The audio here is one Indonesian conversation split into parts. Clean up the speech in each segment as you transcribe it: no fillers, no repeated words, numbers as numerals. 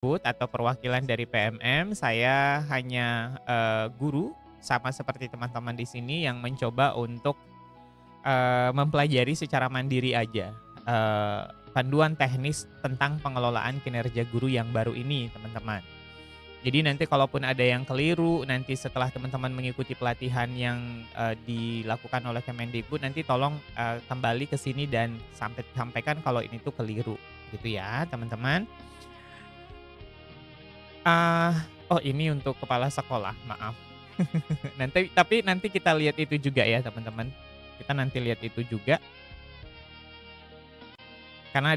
atau perwakilan dari PMM. Saya hanya, guru sama seperti teman-teman di sini yang mencoba untuk, mempelajari secara mandiri aja, panduan teknis tentang pengelolaan kinerja guru yang baru ini, teman-teman. Jadi nanti kalaupun ada yang keliru, nanti setelah teman-teman mengikuti pelatihan yang, dilakukan oleh Kemendikbud, nanti tolong, kembali ke sini dan sampaikan kalau ini tuh keliru, gitu ya, teman-teman. Oh ini untuk kepala sekolah, maaf. Nanti kita lihat itu juga ya, teman-teman. Kita nanti lihat itu juga, karena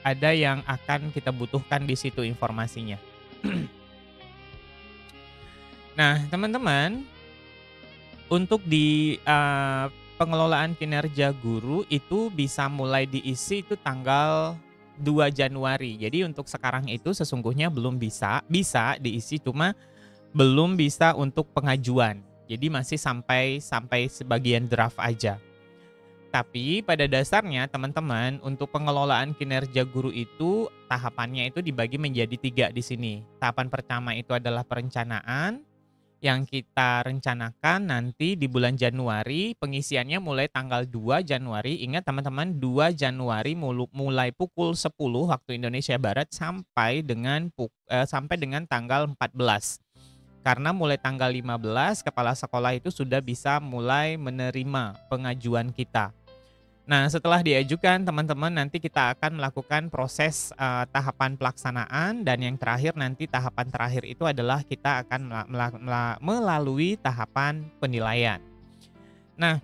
ada yang akan kita butuhkan di situ informasinya. Nah, teman-teman, untuk di, pengelolaan kinerja guru itu bisa mulai diisi itu tanggal 2 Januari. Jadi untuk sekarang itu sesungguhnya belum bisa diisi, cuma belum bisa untuk pengajuan. Jadi masih sampai sampai sebagian draft aja. Tapi pada dasarnya teman-teman, untuk pengelolaan kinerja guru itu tahapannya itu dibagi menjadi 3 di sini. Tahapan pertama itu adalah perencanaan, yang kita rencanakan nanti di bulan Januari, pengisiannya mulai tanggal 2 Januari. Ingat teman-teman, 2 Januari mulai pukul 10 waktu Indonesia Barat sampai dengan tanggal 14. Karena mulai tanggal 15 kepala sekolah itu sudah bisa mulai menerima pengajuan kita. Nah, setelah diajukan teman-teman nanti kita akan melakukan proses, tahapan pelaksanaan, dan yang terakhir nanti tahapan terakhir itu adalah kita akan melalui tahapan penilaian. Nah,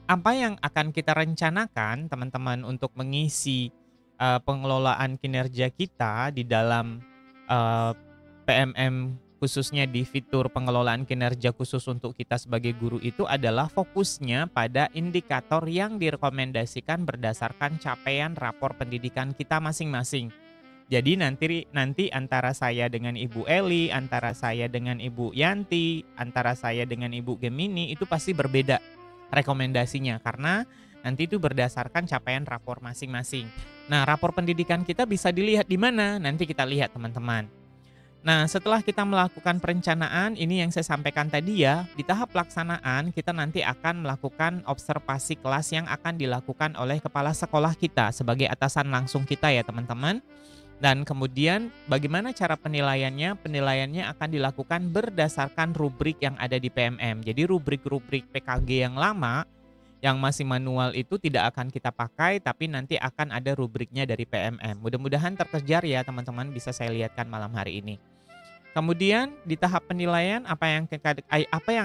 apa yang akan kita rencanakan teman-teman untuk mengisi, pengelolaan kinerja kita di dalam, eee, PMM khususnya di fitur pengelolaan kinerja khusus untuk kita sebagai guru itu adalah fokusnya pada indikator yang direkomendasikan berdasarkan capaian rapor pendidikan kita masing-masing. Jadi nanti antara saya dengan Ibu Eli, antara saya dengan Ibu Yanti, antara saya dengan Ibu Gemini itu pasti berbeda rekomendasinya karena nanti itu berdasarkan capaian rapor masing-masing. Nah, rapor pendidikan kita bisa dilihat di mana? Nanti kita lihat, teman-teman. Nah, setelah kita melakukan perencanaan, ini yang saya sampaikan tadi ya, di tahap pelaksanaan kita nanti akan melakukan observasi kelas yang akan dilakukan oleh kepala sekolah kita sebagai atasan langsung kita ya teman-teman. Dan kemudian bagaimana cara penilaiannya? Penilaiannya akan dilakukan berdasarkan rubrik yang ada di PMM. Jadi rubrik-rubrik PKG yang lama, yang masih manual itu tidak akan kita pakai, tapi nanti akan ada rubriknya dari PMM. Mudah-mudahan terkejar ya teman-teman, bisa saya lihatkan malam hari ini. Kemudian di tahap penilaian apa yang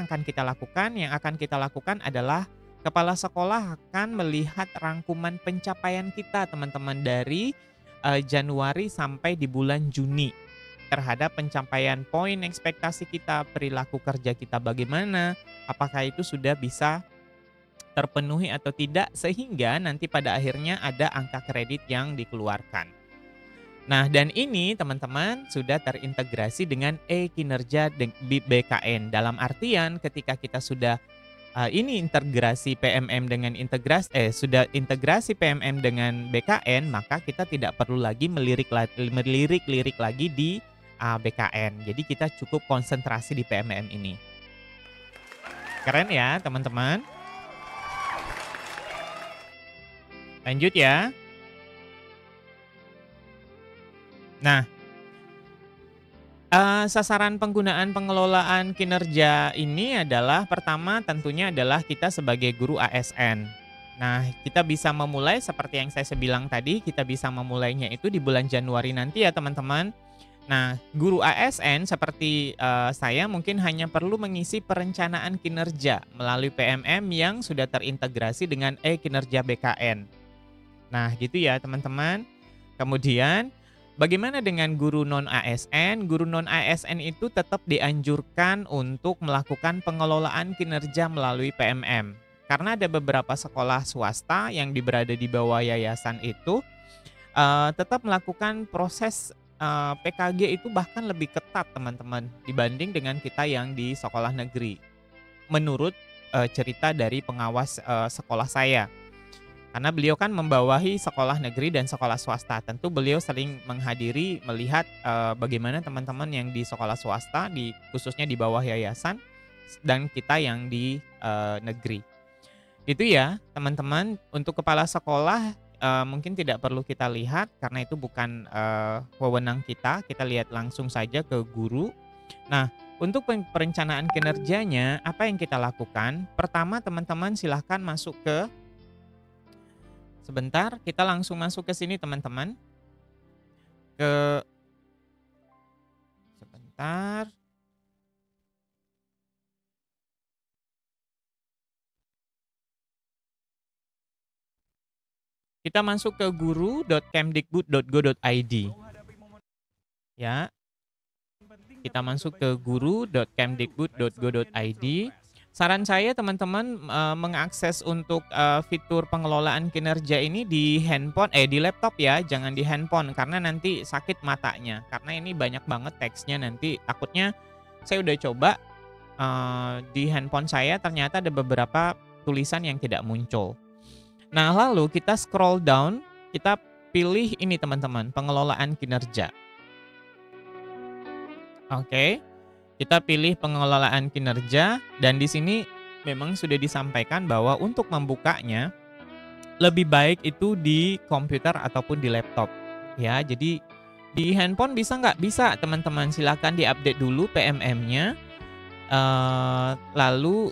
akan kita lakukan? Yang akan kita lakukan adalah kepala sekolah akan melihat rangkuman pencapaian kita teman-teman dari, Januari sampai di bulan Juni. Terhadap pencapaian poin ekspektasi kita, perilaku kerja kita bagaimana, apakah itu sudah bisa terpenuhi atau tidak, sehingga nanti pada akhirnya ada angka kredit yang dikeluarkan. Nah, dan ini teman-teman sudah terintegrasi dengan e-kinerja BKN. Dalam artian ketika kita sudah ini integrasi PMM dengan sudah integrasi PMM dengan BKN, maka kita tidak perlu lagi melirik-lirik lagi di BKN. Jadi kita cukup konsentrasi di PMM ini. Keren ya, teman-teman? Lanjut ya. Nah, sasaran penggunaan pengelolaan kinerja ini adalah pertama tentunya adalah kita sebagai guru ASN. Nah, kita bisa memulai seperti yang saya bilang tadi, kita bisa memulainya itu di bulan Januari nanti ya teman-teman. Nah, guru ASN seperti, saya mungkin hanya perlu mengisi perencanaan kinerja melalui PMM yang sudah terintegrasi dengan e-kinerja BKN. Nah, gitu ya teman-teman. Kemudian bagaimana dengan guru non-ASN? Guru non-ASN itu tetap dianjurkan untuk melakukan pengelolaan kinerja melalui PMM. Karena ada beberapa sekolah swasta yang berada di bawah yayasan itu, tetap melakukan proses, PKG itu bahkan lebih ketat teman-teman, dibanding dengan kita yang di sekolah negeri. Menurut, cerita dari pengawas, sekolah saya. Karena beliau kan membawahi sekolah negeri dan sekolah swasta. Tentu beliau sering menghadiri, melihat bagaimana teman-teman yang di sekolah swasta, khususnya di bawah yayasan, dan kita yang di negeri. Itu ya, teman-teman. Untuk kepala sekolah mungkin tidak perlu kita lihat karena itu bukan wewenang kita. Kita lihat langsung saja ke guru. Nah, untuk perencanaan kinerjanya, apa yang kita lakukan? Pertama, teman-teman silahkan masuk ke sebentar, kita langsung masuk ke sini teman-teman. Sebentar. Kita masuk ke guru.kemdikbud.go.id. Ya. Kita masuk ke guru.kemdikbud.go.id. Saran saya teman-teman mengakses untuk fitur pengelolaan kinerja ini di di laptop ya, jangan di handphone karena nanti sakit matanya. Karena ini banyak banget teksnya, nanti takutnya saya udah coba di handphone saya ternyata ada beberapa tulisan yang tidak muncul. Nah, lalu kita scroll down, kita pilih ini teman-teman, pengelolaan kinerja. Oke. Kita pilih pengelolaan kinerja dan di sini memang sudah disampaikan bahwa untuk membukanya lebih baik itu di komputer ataupun di laptop. Ya, jadi di handphone bisa nggak? Bisa teman-teman, silakan diupdate dulu PMM-nya. Lalu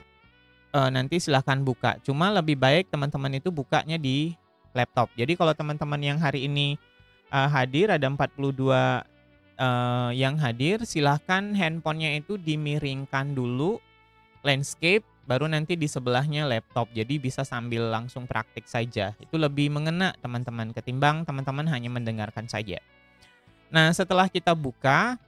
nanti silahkan buka. Cuma lebih baik teman-teman itu bukanya di laptop. Jadi kalau teman-teman yang hari ini hadir ada 42 yang hadir, silahkan handphonenya itu dimiringkan dulu landscape, baru nanti di sebelahnya laptop. Jadi bisa sambil langsung praktik saja. Itu lebih mengena teman-teman ketimbang teman-teman hanya mendengarkan saja. Nah, setelah kita buka,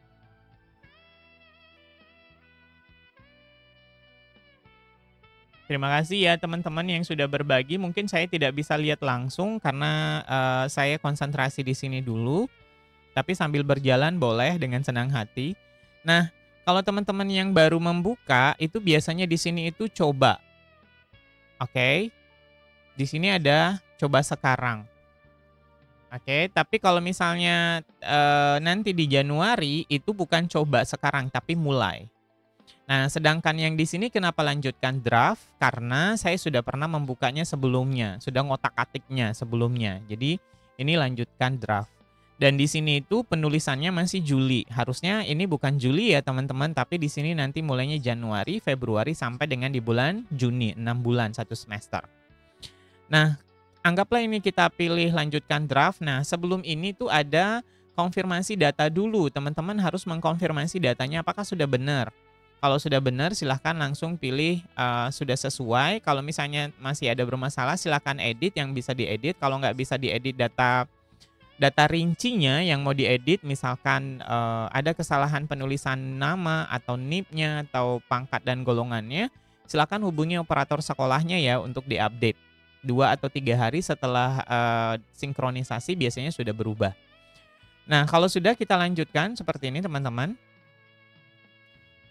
terima kasih ya teman-teman yang sudah berbagi. Mungkin saya tidak bisa lihat langsung karena saya konsentrasi di sini dulu. Tapi sambil berjalan boleh dengan senang hati. Nah, kalau teman-teman yang baru membuka, itu biasanya di sini itu coba. Oke. Di sini ada coba sekarang. Oke, tapi kalau misalnya nanti di Januari itu bukan coba sekarang tapi mulai. Nah, sedangkan yang di sini kenapa lanjutkan draft? Karena saya sudah pernah membukanya sebelumnya, sudah ngotak-atiknya sebelumnya. Jadi ini lanjutkan draft. Dan di sini itu penulisannya masih Juli. Harusnya ini bukan Juli ya teman-teman, tapi di sini nanti mulainya Januari, Februari sampai dengan di bulan Juni, 6 bulan 1 semester. Nah, anggaplah ini kita pilih lanjutkan draft. Nah, sebelum ini tuh ada konfirmasi data dulu. Teman-teman harus mengkonfirmasi datanya apakah sudah benar. Kalau sudah benar silahkan langsung pilih sudah sesuai. Kalau misalnya masih ada bermasalah silahkan edit yang bisa diedit. Kalau nggak bisa diedit data rincinya yang mau diedit, misalkan ada kesalahan penulisan nama atau NIP-nya atau pangkat dan golongannya, silakan hubungi operator sekolahnya ya untuk diupdate. 2 atau 3 hari setelah sinkronisasi biasanya sudah berubah. Nah, kalau sudah kita lanjutkan seperti ini teman-teman.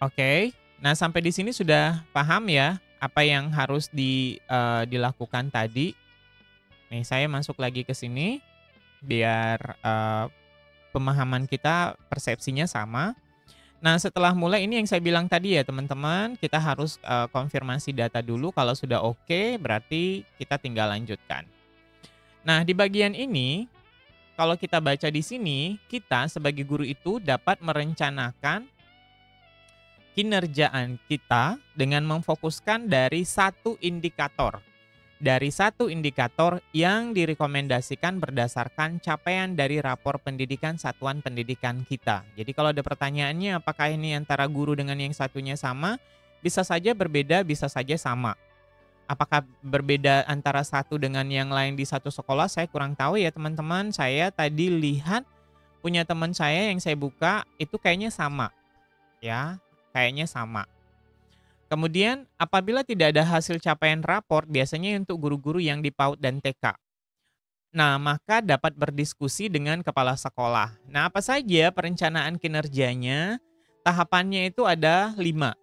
Oke. Nah, sampai di sini sudah paham ya apa yang harus dilakukan tadi. Nih, saya masuk lagi ke sini biar pemahaman kita, persepsinya sama. Nah, setelah mulai ini yang saya bilang tadi ya teman-teman, kita harus konfirmasi data dulu. Kalau sudah oke, berarti kita tinggal lanjutkan. Nah, di bagian ini, kalau kita baca di sini, kita sebagai guru itu dapat merencanakan kinerjaan kita dengan memfokuskan dari satu indikator. Dari satu indikator yang direkomendasikan berdasarkan capaian dari rapor pendidikan satuan pendidikan kita. Jadi kalau ada pertanyaannya apakah ini antara guru dengan yang satunya sama, bisa saja berbeda, bisa saja sama. Apakah berbeda antara satu dengan yang lain di satu sekolah, saya kurang tahu ya teman-teman. Saya tadi lihat punya teman saya yang saya buka, itu kayaknya sama. Ya, kayaknya sama. Kemudian apabila tidak ada hasil capaian rapor, biasanya untuk guru-guru yang di PAUD dan TK. Nah, maka dapat berdiskusi dengan kepala sekolah. Nah, apa saja perencanaan kinerjanya? Tahapannya itu ada 5.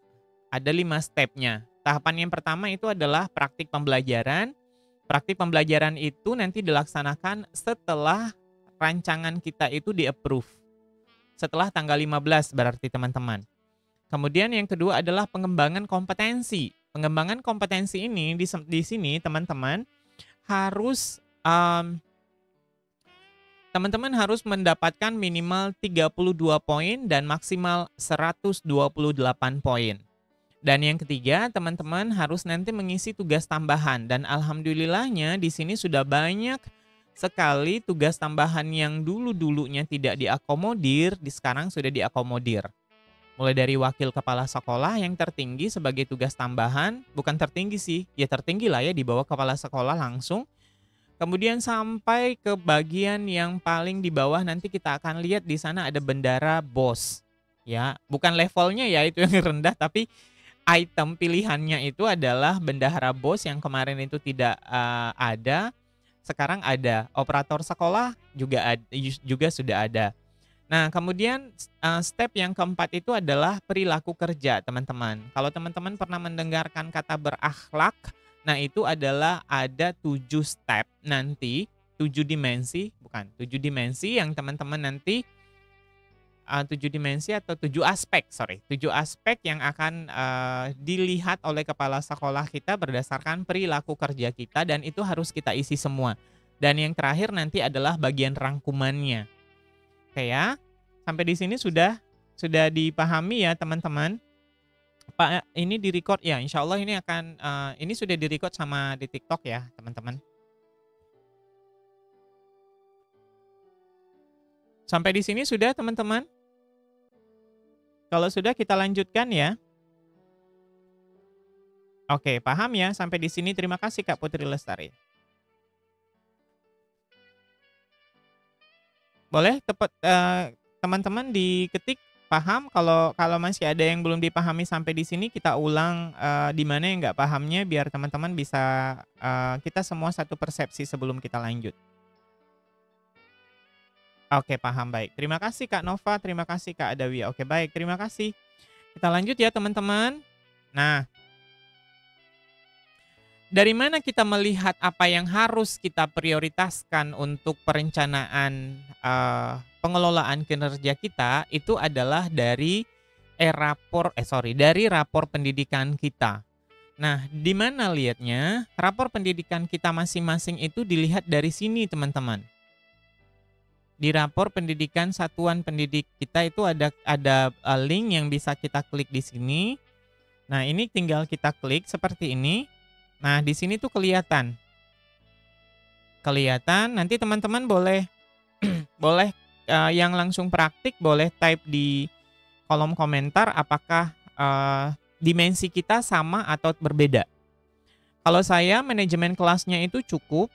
Ada 5 stepnya. Tahapan yang pertama itu adalah praktik pembelajaran. Praktik pembelajaran itu nanti dilaksanakan setelah rancangan kita itu di-approve. Setelah tanggal 15 berarti teman-teman. Kemudian yang kedua adalah pengembangan kompetensi. Pengembangan kompetensi ini di sini teman-teman harus teman-teman harus mendapatkan minimal 32 poin dan maksimal 128 poin. Dan yang ketiga, teman-teman harus nanti mengisi tugas tambahan. Dan alhamdulillahnya di sini sudah banyak sekali tugas tambahan yang dulu-dulunya tidak diakomodir, sekarang sudah diakomodir. Mulai dari wakil kepala sekolah yang tertinggi sebagai tugas tambahan, bukan tertinggi sih, ya tertinggi lah ya di bawah kepala sekolah langsung. Kemudian sampai ke bagian yang paling di bawah nanti kita akan lihat di sana ada bendara bos. Ya, bukan levelnya ya itu yang rendah, tapi item pilihannya itu adalah bendahara bos yang kemarin itu tidak ada, sekarang ada. Operator sekolah juga sudah ada. Nah, kemudian step yang keempat itu adalah perilaku kerja, teman-teman. Kalau teman-teman pernah mendengarkan kata berakhlak, nah itu adalah ada 7 step nanti, 7 dimensi, bukan 7 dimensi yang teman-teman nanti 7 dimensi atau 7 aspek, 7 aspek yang akan dilihat oleh kepala sekolah kita berdasarkan perilaku kerja kita dan itu harus kita isi semua. Dan yang terakhir nanti adalah bagian rangkumannya. Oke ya, sampai di sini sudah dipahami ya teman-teman. Pak, ini di-record ya, insya Allah ini akan ini sudah di-record sama di TikTok ya teman-teman. Sampai di sini sudah teman-teman? Kalau sudah kita lanjutkan ya. Oke, paham ya sampai di sini. Terima kasih Kak Putri Lestari. Boleh teman-teman diketik paham. Kalau masih ada yang belum dipahami sampai di sini kita ulang di mana yang nggak pahamnya biar teman-teman bisa kita semua satu persepsi sebelum kita lanjut. Oke, paham, baik. Terima kasih Kak Nova, terima kasih Kak Adawi. Oke, baik, terima kasih. Kita lanjut ya teman-teman. Nah, dari mana kita melihat apa yang harus kita prioritaskan untuk perencanaan pengelolaan kinerja kita itu adalah dari rapor pendidikan kita. Nah, di mana lihatnya? Rapor pendidikan kita masing-masing itu dilihat dari sini, teman-teman. Di rapor pendidikan satuan pendidik kita itu ada link yang bisa kita klik di sini. Nah, ini tinggal kita klik seperti ini. Nah, di sini tuh kelihatan. Nanti teman-teman boleh boleh yang langsung praktik boleh type di kolom komentar apakah dimensi kita sama atau berbeda. Kalau saya manajemen kelasnya itu cukup,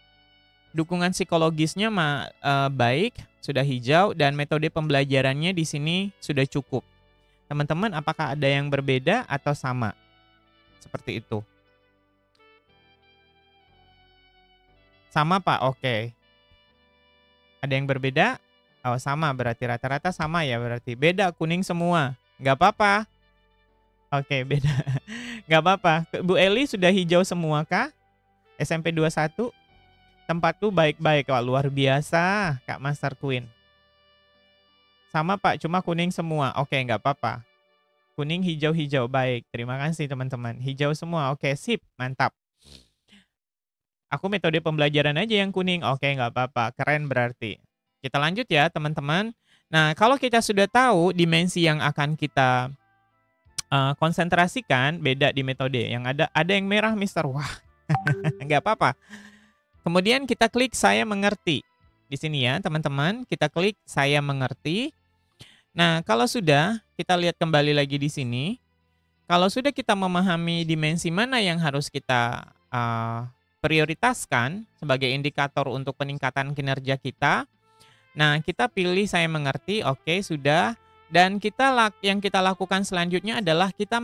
dukungan psikologisnya baik, sudah hijau, dan metode pembelajarannya di sini sudah cukup. Teman-teman, apakah ada yang berbeda atau sama? Seperti itu. Sama Pak, oke. Ada yang berbeda? Oh sama, berarti rata-rata sama ya berarti. Beda, kuning semua. Nggak apa-apa. Oke, beda. Nggak apa-apa. Bu Eli sudah hijau semua kah? SMP 21? Tempatku baik-baik. Wah, luar biasa Kak Master Queen. Sama Pak, cuma kuning semua. Oke, nggak apa-apa. Kuning, hijau-hijau. Baik, terima kasih teman-teman. Hijau semua. Oke, sip. Mantap. Aku metode pembelajaran aja yang kuning. Oke, nggak apa-apa. Keren berarti. Kita lanjut ya teman-teman. Nah, kalau kita sudah tahu dimensi yang akan kita konsentrasikan, beda di metode. Yang ada yang merah, Mister. Wah, nggak apa-apa. Kemudian kita klik saya mengerti. Di sini ya teman-teman, kita klik saya mengerti. Nah, kalau sudah, kita lihat kembali lagi di sini. Kalau sudah kita memahami dimensi mana yang harus kita prioritaskan sebagai indikator untuk peningkatan kinerja kita. Nah, kita pilih saya mengerti, oke, sudah. Dan yang kita lakukan selanjutnya adalah kita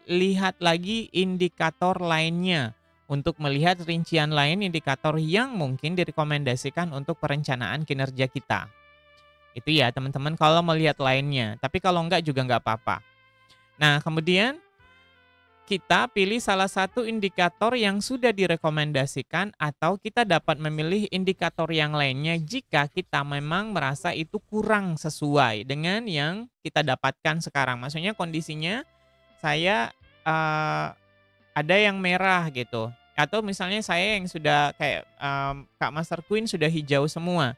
lihat lagi indikator lainnya. Untuk melihat rincian lain indikator yang mungkin direkomendasikan untuk perencanaan kinerja kita. Itu ya teman-teman kalau melihat lainnya. Tapi kalau enggak juga enggak apa-apa. Nah kemudian kita pilih salah satu indikator yang sudah direkomendasikan atau kita dapat memilih indikator yang lainnya jika kita memang merasa itu kurang sesuai dengan yang kita dapatkan sekarang. Maksudnya kondisinya saya ada yang merah gitu. Atau misalnya saya yang sudah kayak Kak Master Queen sudah hijau semua.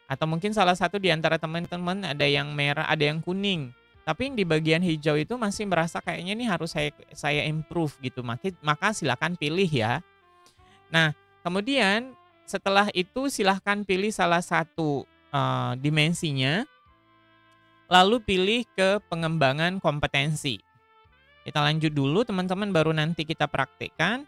Atau mungkin salah satu di antara teman-teman ada yang merah, ada yang kuning. Tapi yang di bagian hijau itu masih merasa kayaknya ini harus saya improve gitu. Maka silakan pilih ya. Nah, kemudian setelah itu silahkan pilih salah satu dimensinya. Lalu pilih ke pengembangan kompetensi. Kita lanjut dulu teman-teman, baru nanti kita praktekkan.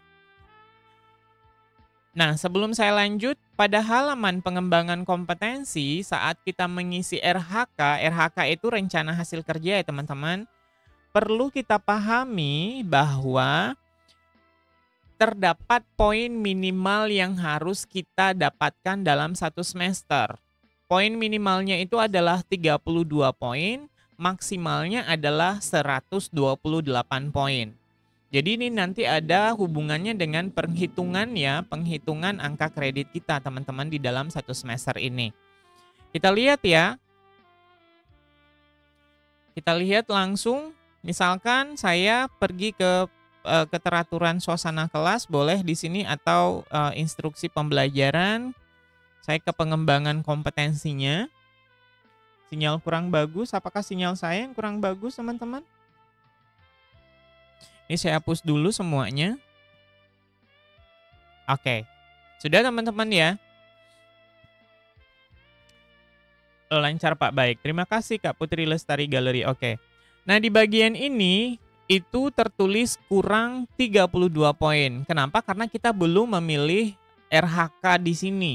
Nah, sebelum saya lanjut, pada halaman pengembangan kompetensi saat kita mengisi RHK itu rencana hasil kerja ya teman-teman, perlu kita pahami bahwa terdapat poin minimal yang harus kita dapatkan dalam satu semester. Poin minimalnya itu adalah 32 poin, maksimalnya adalah 128 poin. Jadi ini nanti ada hubungannya dengan penghitungan angka kredit kita teman-teman di dalam satu semester ini. Kita lihat ya. Kita lihat langsung, misalkan saya pergi ke keteraturan suasana kelas, boleh di sini atau instruksi pembelajaran. Saya ke pengembangan kompetensinya. Sinyal kurang bagus, apakah sinyal saya yang kurang bagus teman-teman? Ini saya hapus dulu semuanya. Oke. Sudah teman-teman ya? Lancar Pak, baik. Terima kasih Kak Putri Lestari Galeri. Oke. Nah di bagian ini itu tertulis kurang 32 poin. Kenapa? Karena kita belum memilih RHK di sini.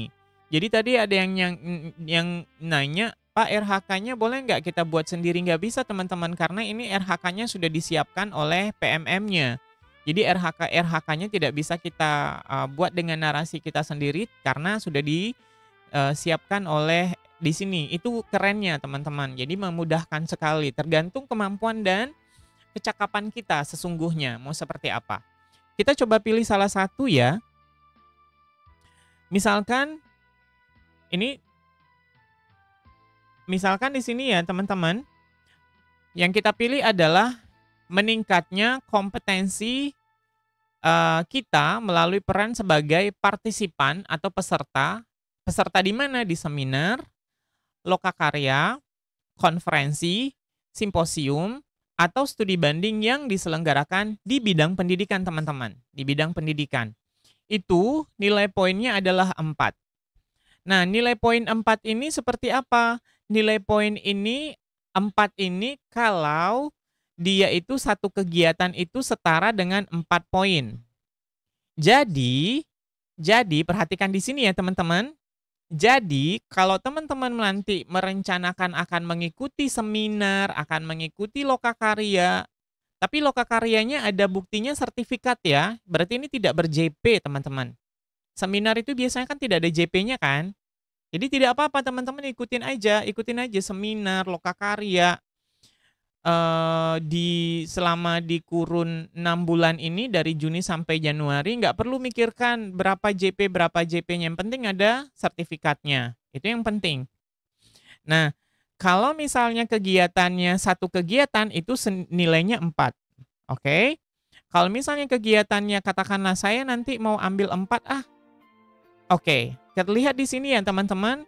Jadi tadi ada yang nanya, Pak, RHK-nya boleh nggak kita buat sendiri? Nggak bisa teman-teman, karena ini RHK-nya sudah disiapkan oleh PMM-nya. Jadi RHK-nya tidak bisa kita buat dengan narasi kita sendiri karena sudah disiapkan oleh di sini. Itu kerennya teman-teman. Jadi memudahkan sekali, tergantung kemampuan dan kecakapan kita sesungguhnya mau seperti apa. Kita coba pilih salah satu ya. Misalkan Misalkan di sini ya teman-teman, yang kita pilih adalah meningkatnya kompetensi kita melalui peran sebagai partisipan atau peserta. Peserta di mana? Di seminar, lokakarya, konferensi, simposium, atau studi banding yang diselenggarakan di bidang pendidikan teman-teman. Di bidang pendidikan. Itu nilai poinnya adalah 4. Nah, nilai poin 4 ini seperti apa? Nilai poin ini 4 ini kalau dia itu satu kegiatan itu setara dengan 4 poin. Jadi perhatikan di sini ya teman-teman. Jadi kalau teman-teman nanti merencanakan akan mengikuti seminar, akan mengikuti lokakarya, tapi lokakaryanya ada buktinya sertifikat ya, berarti ini tidak ber-JP teman-teman. Seminar itu biasanya kan tidak ada JP-nya kan? Jadi tidak apa-apa teman-teman, ikutin aja seminar, lokakarya selama di kurun 6 bulan ini dari Juni sampai Januari, nggak perlu mikirkan berapa JP-nya, yang penting ada sertifikatnya. Itu yang penting. Nah, kalau misalnya kegiatannya satu kegiatan itu nilainya 4. Oke. Kalau misalnya kegiatannya katakanlah saya nanti mau ambil 4 Oke, kita lihat di sini ya teman-teman.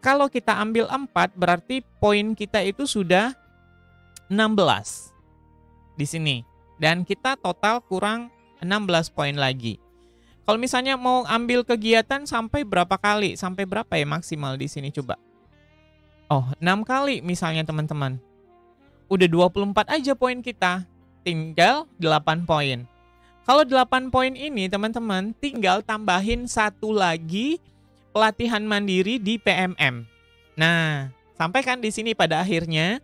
Kalau kita ambil 4 berarti poin kita itu sudah 16 di sini. Dan kita total kurang 16 poin lagi. Kalau misalnya mau ambil kegiatan sampai berapa kali? Sampai berapa ya maksimal di sini coba? 6 kali misalnya teman-teman. Udah 24 aja poin kita. Tinggal 8 poin. Kalau 8 poin ini teman-teman tinggal tambahin satu lagi pelatihan mandiri di PMM. Nah, sampai kan di sini pada akhirnya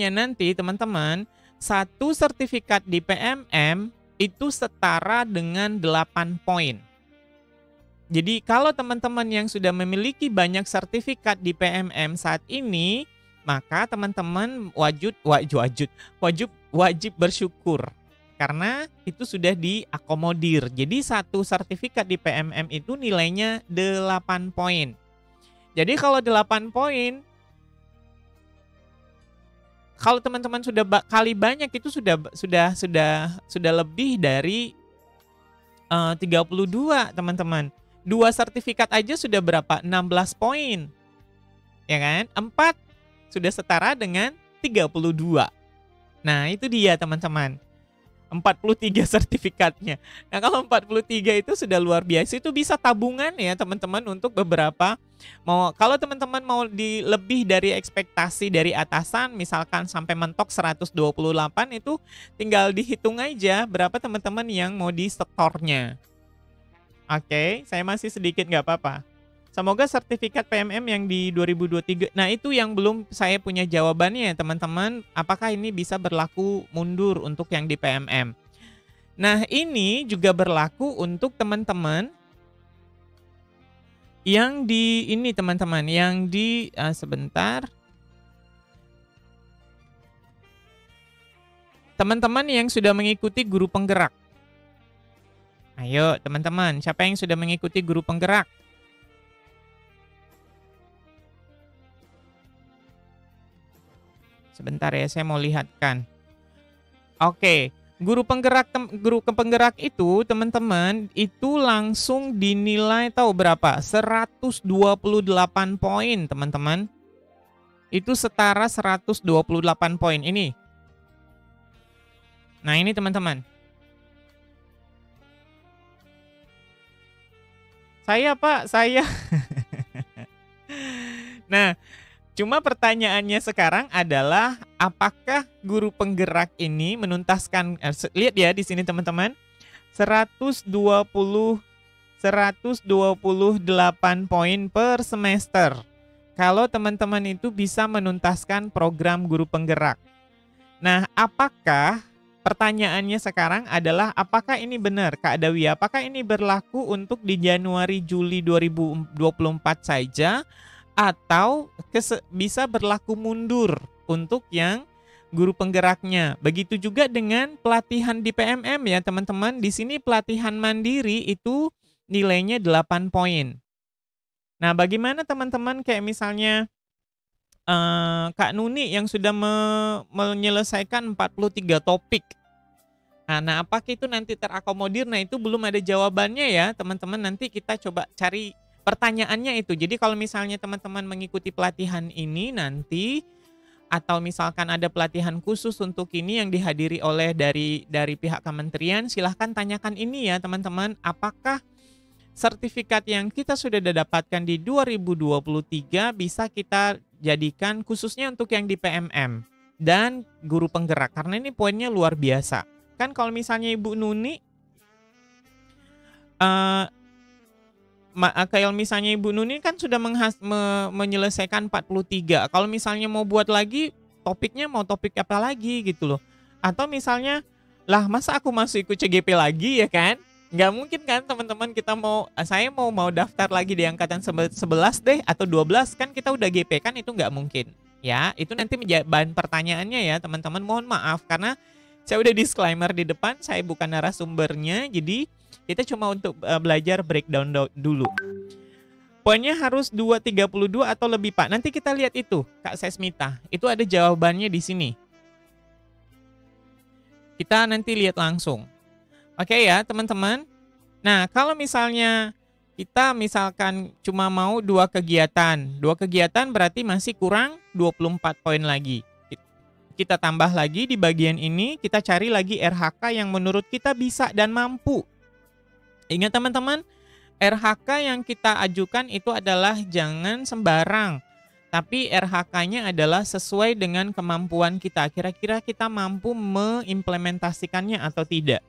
nanti teman-teman satu sertifikat di PMM itu setara dengan 8 poin. Jadi kalau teman-teman yang sudah memiliki banyak sertifikat di PMM saat ini, maka teman-teman wajib bersyukur. karena itu sudah diakomodir. Jadi satu sertifikat di PMM itu nilainya 8 poin. Jadi kalau 8 poin, kalau teman-teman sudah kali banyak itu sudah lebih dari 32, teman-teman. 2 sertifikat aja sudah berapa? 16 poin. Ya kan? 4 sudah setara dengan 32. Nah, itu dia, teman-teman. 43 sertifikatnya. Nah, kalau 43 itu sudah luar biasa, itu bisa tabungan ya, teman-teman, untuk beberapa kalau teman-teman mau lebih dari ekspektasi dari atasan, misalkan sampai mentok 128, itu tinggal dihitung aja berapa teman-teman yang mau di setornya. Oke, saya masih sedikit nggak apa-apa. Semoga sertifikat PMM yang di 2023, nah itu yang belum saya punya jawabannya, teman-teman. Apakah ini bisa berlaku mundur untuk yang di PMM? Nah, ini juga berlaku untuk teman-teman yang di ini, teman-teman, yang di sebentar. Teman-teman yang sudah mengikuti guru penggerak. Ayo, teman-teman, siapa yang sudah mengikuti guru penggerak? Sebentar ya, saya mau lihatkan. Oke, guru penggerak itu, teman-teman, itu langsung dinilai tahu berapa? 128 poin, teman-teman. Itu setara 128 poin ini. Nah, ini teman-teman. Saya. Nah, cuma pertanyaannya sekarang adalah apakah guru penggerak ini menuntaskan, lihat ya di sini, teman-teman. 128 poin per semester. Kalau teman-teman itu bisa menuntaskan program guru penggerak. Nah, pertanyaannya sekarang adalah apakah ini benar, Kak Dawi? Apakah ini berlaku untuk di Januari Juli 2024 saja, atau bisa berlaku mundur untuk yang guru penggeraknya? Begitu juga dengan pelatihan di PMM ya, teman-teman. Di sini pelatihan mandiri itu nilainya 8 poin. Nah, bagaimana teman-teman kayak misalnya Kak Nuni yang sudah menyelesaikan 43 topik. Nah, apakah itu nanti terakomodir? Nah, itu belum ada jawabannya ya, teman-teman. Nanti kita coba cari pertanyaannya itu. Jadi kalau misalnya teman-teman mengikuti pelatihan ini nanti, atau misalkan ada pelatihan khusus untuk ini yang dihadiri oleh dari pihak kementerian, silahkan tanyakan ini ya, teman-teman. Apakah sertifikat yang kita sudah dapatkan di 2023 bisa kita jadikan khususnya untuk yang di PMM dan guru penggerak, karena ini poinnya luar biasa. Kan kalau misalnya Ibu Nuni, kayak misalnya Ibu Nuni kan sudah menyelesaikan 43. Kalau misalnya mau buat lagi, topiknya mau topik apa lagi gitu loh. Atau misalnya, lah masa aku masuk ikut CGP lagi ya kan? Nggak mungkin kan, teman-teman. Saya mau daftar lagi di angkatan 11 deh atau 12, kan kita udah GP, kan itu nggak mungkin. Ya, itu nanti menjadi bahan pertanyaannya ya, teman-teman. Mohon maaf karena saya udah disclaimer di depan, saya bukan narasumbernya. Jadi kita cuma untuk belajar breakdown dulu. Poinnya harus 232 atau lebih, Pak. Nanti kita lihat itu, Kak Sesmita. Itu ada jawabannya di sini. Kita nanti lihat langsung. Oke ya, teman-teman. Nah, kalau misalnya kita misalkan cuma mau 2 kegiatan. 2 kegiatan berarti masih kurang 24 poin lagi. Kita tambah lagi di bagian ini, kita cari lagi RHK yang menurut kita bisa dan mampu. Ingat teman-teman, RHK yang kita ajukan itu adalah jangan sembarang. Tapi RHK-nya adalah sesuai dengan kemampuan kita. Kira-kira kita mampu mengimplementasikannya atau tidak.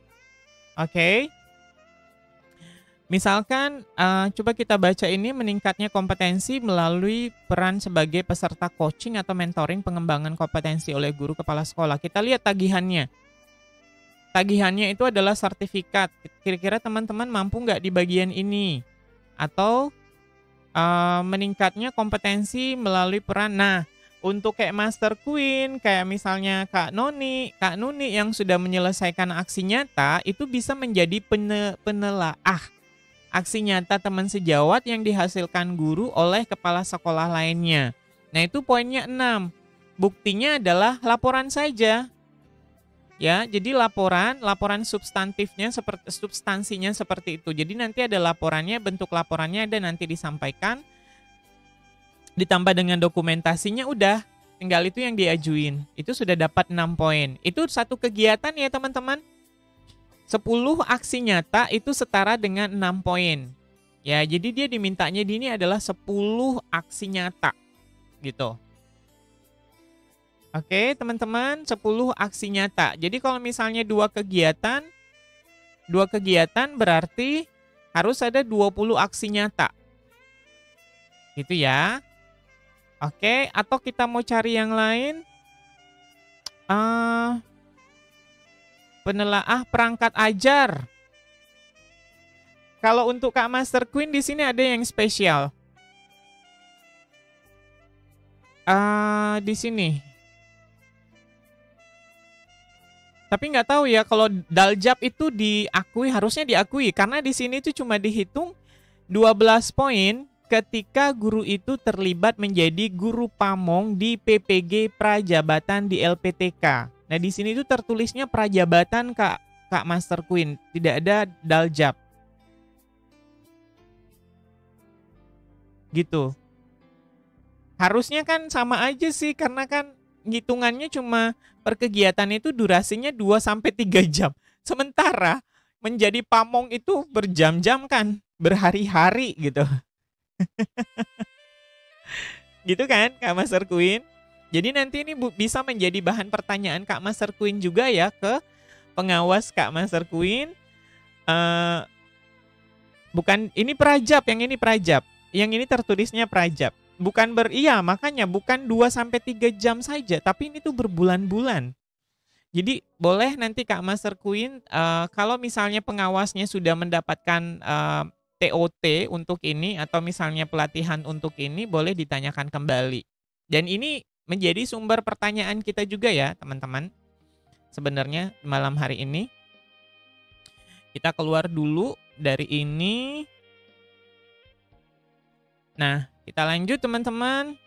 Oke. Misalkan coba kita baca ini, meningkatnya kompetensi melalui peran sebagai peserta coaching atau mentoring pengembangan kompetensi oleh guru kepala sekolah. Kita lihat tagihannya. Tagihannya itu adalah sertifikat. Kira-kira teman-teman mampu nggak di bagian ini? Atau meningkatnya kompetensi melalui peran. Nah, untuk kayak Master Queen, kayak misalnya Kak Nuni yang sudah menyelesaikan aksi nyata, itu bisa menjadi penelaah aksi nyata teman sejawat yang dihasilkan guru oleh kepala sekolah lainnya. Nah, itu poinnya 6. Buktinya adalah laporan saja. Ya, jadi laporan substansinya seperti itu. Jadi nanti ada laporannya, bentuk laporannya ada nanti disampaikan, ditambah dengan dokumentasinya udah, tinggal itu yang diajuin. Itu sudah dapat 6 poin. Itu satu kegiatan ya teman-teman. 10 aksi nyata itu setara dengan 6 poin. Ya, jadi dia dimintanya di ini adalah 10 aksi nyata gitu. Oke, teman-teman, 10 aksi nyata. Jadi kalau misalnya dua kegiatan berarti harus ada 20 aksi nyata. Gitu ya. Oke, atau kita mau cari yang lain? Penelaah perangkat ajar. Kalau untuk Kak Master Queen di sini ada yang spesial. Di sini. Tapi nggak tahu ya kalau daljab itu diakui, harusnya diakui karena di sini itu cuma dihitung 12 poin ketika guru itu terlibat menjadi guru pamong di PPG Prajabatan di LPTK. Nah, di sini itu tertulisnya Prajabatan Kak Master Queen, tidak ada daljab. Gitu. Harusnya kan sama aja sih karena kan hitungannya cuma per kegiatan itu durasinya 2-3 jam. Sementara menjadi pamong itu berjam-jam kan, berhari-hari gitu. Gitu kan Kak Master Queen? Jadi nanti ini bisa menjadi bahan pertanyaan Kak Master Queen juga ya ke pengawas Kak Master Queen. Bukan ini prajab, yang ini prajab. Yang ini tertulisnya prajab. Bukan makanya bukan 2-3 jam saja, tapi ini tuh berbulan-bulan. Jadi boleh nanti Kak Master Queen kalau misalnya pengawasnya sudah mendapatkan TOT untuk ini atau misalnya pelatihan untuk ini, boleh ditanyakan kembali. Dan ini menjadi sumber pertanyaan kita juga ya teman-teman. Sebenarnya malam hari ini kita keluar dulu dari ini. Nah, kita lanjut teman-teman.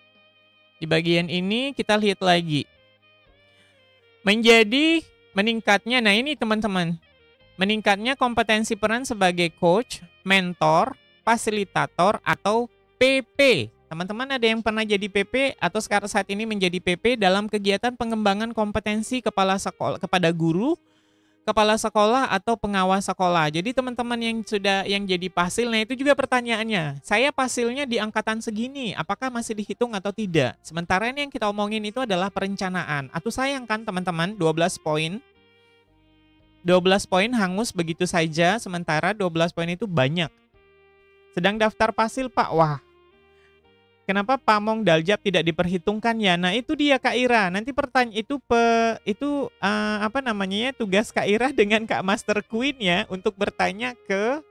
Di bagian ini kita lihat lagi. Menjadi meningkatnya, nah ini teman-teman. Meningkatnya kompetensi peran sebagai coach, mentor, fasilitator, atau PP. Teman-teman ada yang pernah jadi PP atau sekarang saat ini menjadi PP dalam kegiatan pengembangan kompetensi kepala sekolah kepada guru, kepala sekolah atau pengawas sekolah. Jadi teman-teman yang jadi pasil, nah itu juga pertanyaannya. Saya pasilnya di angkatan segini, apakah masih dihitung atau tidak? Sementara ini yang kita omongin itu adalah perencanaan. Atau sayang kan teman-teman, 12 poin. 12 poin hangus begitu saja, sementara 12 poin itu banyak. Sedang daftar pasil Pak, wah. Kenapa pamong daljab tidak diperhitungkan ya? Nah itu dia Kak Ira. Nanti pertanyaan itu tugas Kak Ira dengan Kak Master Queen ya untuk bertanya ke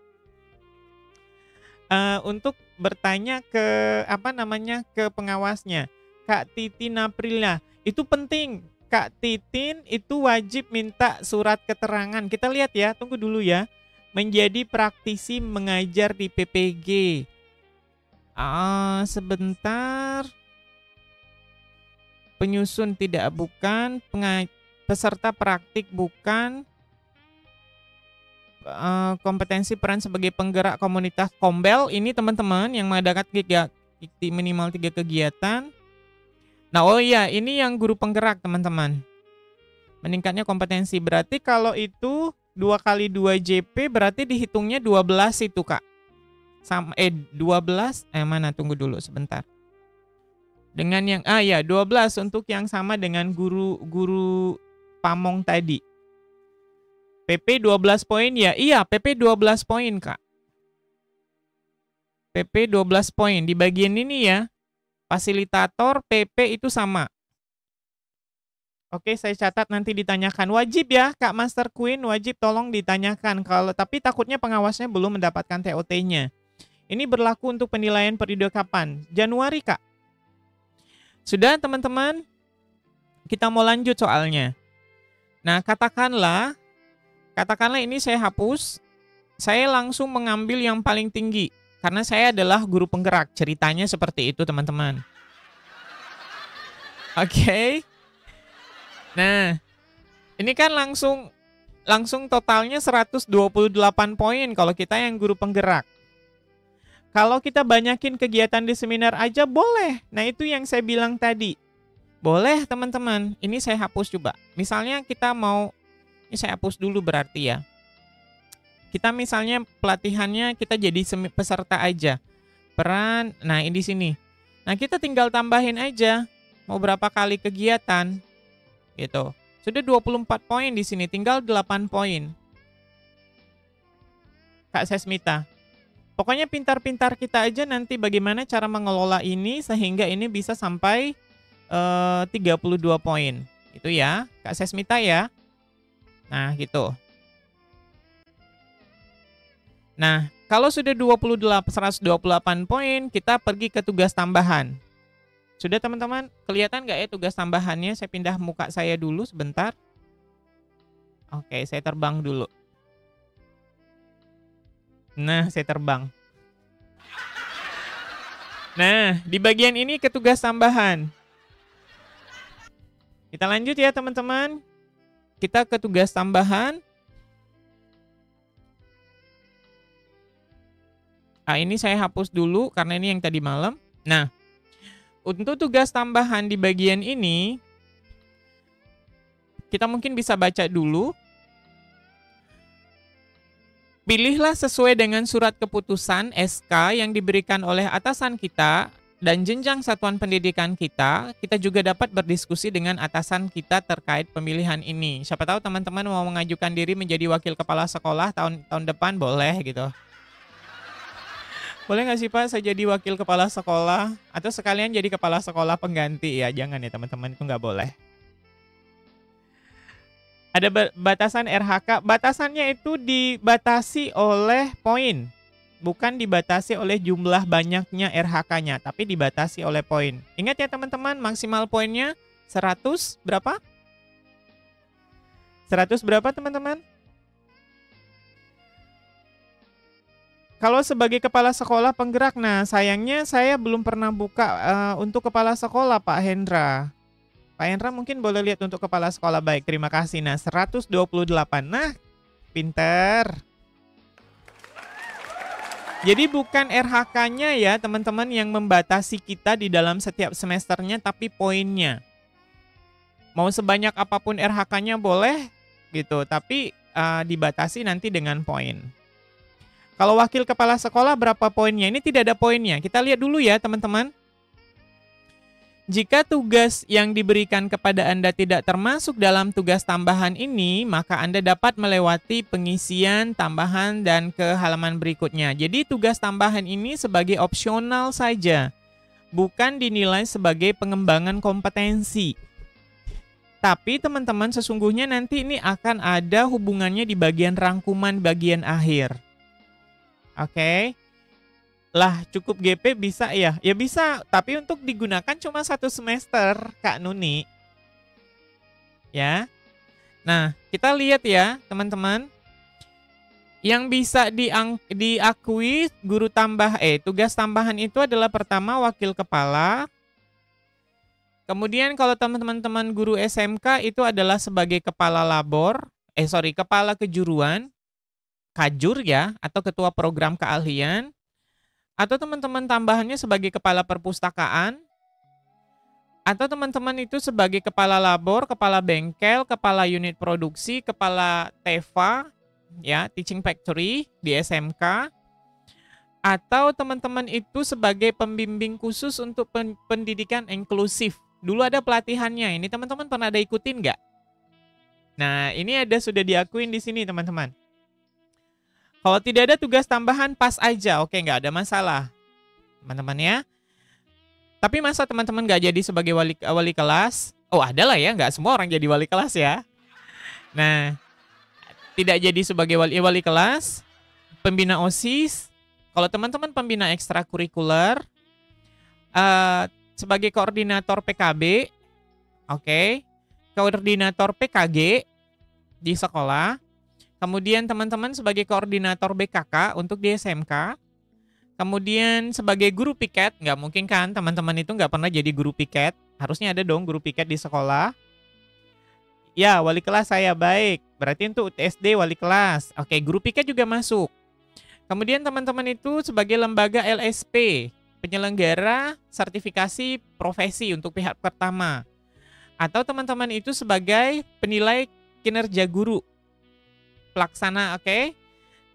ke pengawasnya. Kak Titin Aprila. Itu penting. Kak Titin itu wajib minta surat keterangan. Kita lihat ya, tunggu dulu ya. Menjadi praktisi mengajar di PPG. Sebentar. Penyusun tidak bukan, peserta praktik bukan, kompetensi peran sebagai penggerak komunitas Kombel ini teman-teman yang mengadakan minimal 3 kegiatan. Nah, oh iya, ini yang guru penggerak teman-teman. Meningkatnya kompetensi berarti kalau itu 2 kali 2 JP berarti dihitungnya 12 itu Kak. 12 mana tunggu dulu sebentar. Dengan yang 12 untuk yang sama dengan guru pamong tadi. PP 12 poin ya. Iya, PP 12 poin, Kak. PP 12 poin di bagian ini ya. Fasilitator PP itu sama. Oke, saya catat nanti ditanyakan. Wajib ya, Kak Master Queen, wajib tolong ditanyakan. Tapi takutnya pengawasnya belum mendapatkan TOT-nya. Ini berlaku untuk penilaian periode kapan? Januari, Kak. Sudah teman-teman? Kita mau lanjut soalnya. Nah, katakanlah ini saya hapus, saya langsung mengambil yang paling tinggi. Karena saya adalah guru penggerak, ceritanya seperti itu teman-teman. Oke. Nah, ini kan langsung totalnya 128 poin kalau kita yang guru penggerak. Kalau kita banyakin kegiatan di seminar aja boleh. Nah, itu yang saya bilang tadi. Boleh teman-teman. Ini saya hapus coba. Misalnya kita mau, ini saya hapus dulu berarti ya. Kita misalnya pelatihannya kita jadi peserta aja. Peran, nah ini di sini. Nah, kita tinggal tambahin aja. Mau berapa kali kegiatan. Gitu. Sudah 24 poin di sini, tinggal 8 poin. Kak Sesmita. Pokoknya pintar-pintar kita aja nanti bagaimana cara mengelola ini sehingga ini bisa sampai 32 poin. Itu ya, Kak Sesmita ya. Nah, gitu. Nah, kalau sudah 128 poin, kita pergi ke tugas tambahan. Sudah teman-teman, kelihatan nggak ya tugas tambahannya? Saya pindah muka saya dulu sebentar. Oke, saya terbang dulu. Nah, saya terbang. Nah, di bagian ini ke tugas tambahan. Kita lanjut ya teman-teman. Kita ke tugas tambahan. Ini saya hapus dulu karena ini yang tadi malam. Nah, untuk tugas tambahan di bagian ini, kita mungkin bisa baca dulu. Pilihlah sesuai dengan surat keputusan SK yang diberikan oleh atasan kita dan jenjang satuan pendidikan kita. Kita juga dapat berdiskusi dengan atasan kita terkait pemilihan ini. Siapa tahu teman-teman mau mengajukan diri menjadi wakil kepala sekolah tahun depan, boleh gitu. Boleh nggak sih Pak saya jadi wakil kepala sekolah? Atau sekalian jadi kepala sekolah pengganti? Ya jangan ya teman-teman, itu nggak boleh. Ada batasan RHK, batasannya itu dibatasi oleh poin. Bukan dibatasi oleh jumlah banyaknya RHK-nya, tapi dibatasi oleh poin. Ingat ya teman-teman, maksimal poinnya 100 berapa? 100 berapa teman-teman? Kalau sebagai kepala sekolah penggerak, nah sayangnya saya belum pernah buka untuk kepala sekolah Pak Hendra. Pak Hendra mungkin boleh lihat untuk kepala sekolah, baik, terima kasih. Nah 128, nah pinter. Jadi bukan RHK-nya ya teman-teman yang membatasi kita di dalam setiap semesternya, tapi poinnya. Mau sebanyak apapun RHK-nya boleh gitu, tapi dibatasi nanti dengan poin. Kalau wakil kepala sekolah berapa poinnya? Ini tidak ada poinnya. Kita lihat dulu ya teman-teman. Jika tugas yang diberikan kepada Anda tidak termasuk dalam tugas tambahan ini, maka Anda dapat melewati pengisian tambahan dan ke halaman berikutnya. Jadi tugas tambahan ini sebagai opsional saja, bukan dinilai sebagai pengembangan kompetensi. Tapi teman-teman sesungguhnya nanti ini akan ada hubungannya di bagian rangkuman bagian akhir. Oke. Lah cukup GP bisa ya? Ya bisa, tapi untuk digunakan cuma 1 semester, Kak Nuni. Ya. Nah, kita lihat ya, teman-teman. Yang bisa diakui guru tugas tambahan itu adalah pertama wakil kepala. Kemudian kalau teman-teman guru SMK itu adalah sebagai kepala kepala kejuruan, kajur ya, atau ketua program keahlian. Atau teman-teman tambahannya sebagai kepala perpustakaan. Atau teman-teman itu sebagai kepala labor, kepala bengkel, kepala unit produksi, kepala TEFA, ya, teaching factory di SMK. Atau teman-teman itu sebagai pembimbing khusus untuk pendidikan inklusif. Dulu ada pelatihannya, ini teman-teman pernah ada ikutin nggak? Nah, ini sudah diakuin di sini teman-teman. Kalau tidak ada tugas tambahan pas aja, oke, nggak ada masalah, teman-teman ya. Tapi masa teman-teman nggak jadi sebagai wali kelas? Oh ada lah ya, nggak semua orang jadi wali kelas ya. Nah, tidak jadi sebagai wali kelas, pembina OSIS. Kalau teman-teman pembina ekstrakurikuler, sebagai koordinator PKB, oke, koordinator PKG di sekolah. Kemudian teman-teman sebagai koordinator BKK untuk di SMK. Kemudian sebagai guru piket, nggak mungkin kan teman-teman itu nggak pernah jadi guru piket. Harusnya ada dong guru piket di sekolah. Ya, wali kelas saya baik. Berarti untuk SD wali kelas. Oke, guru piket juga masuk. Kemudian teman-teman itu sebagai lembaga LSP, penyelenggara sertifikasi profesi untuk pihak pertama. Atau teman-teman itu sebagai penilai kinerja guru pelaksana, oke?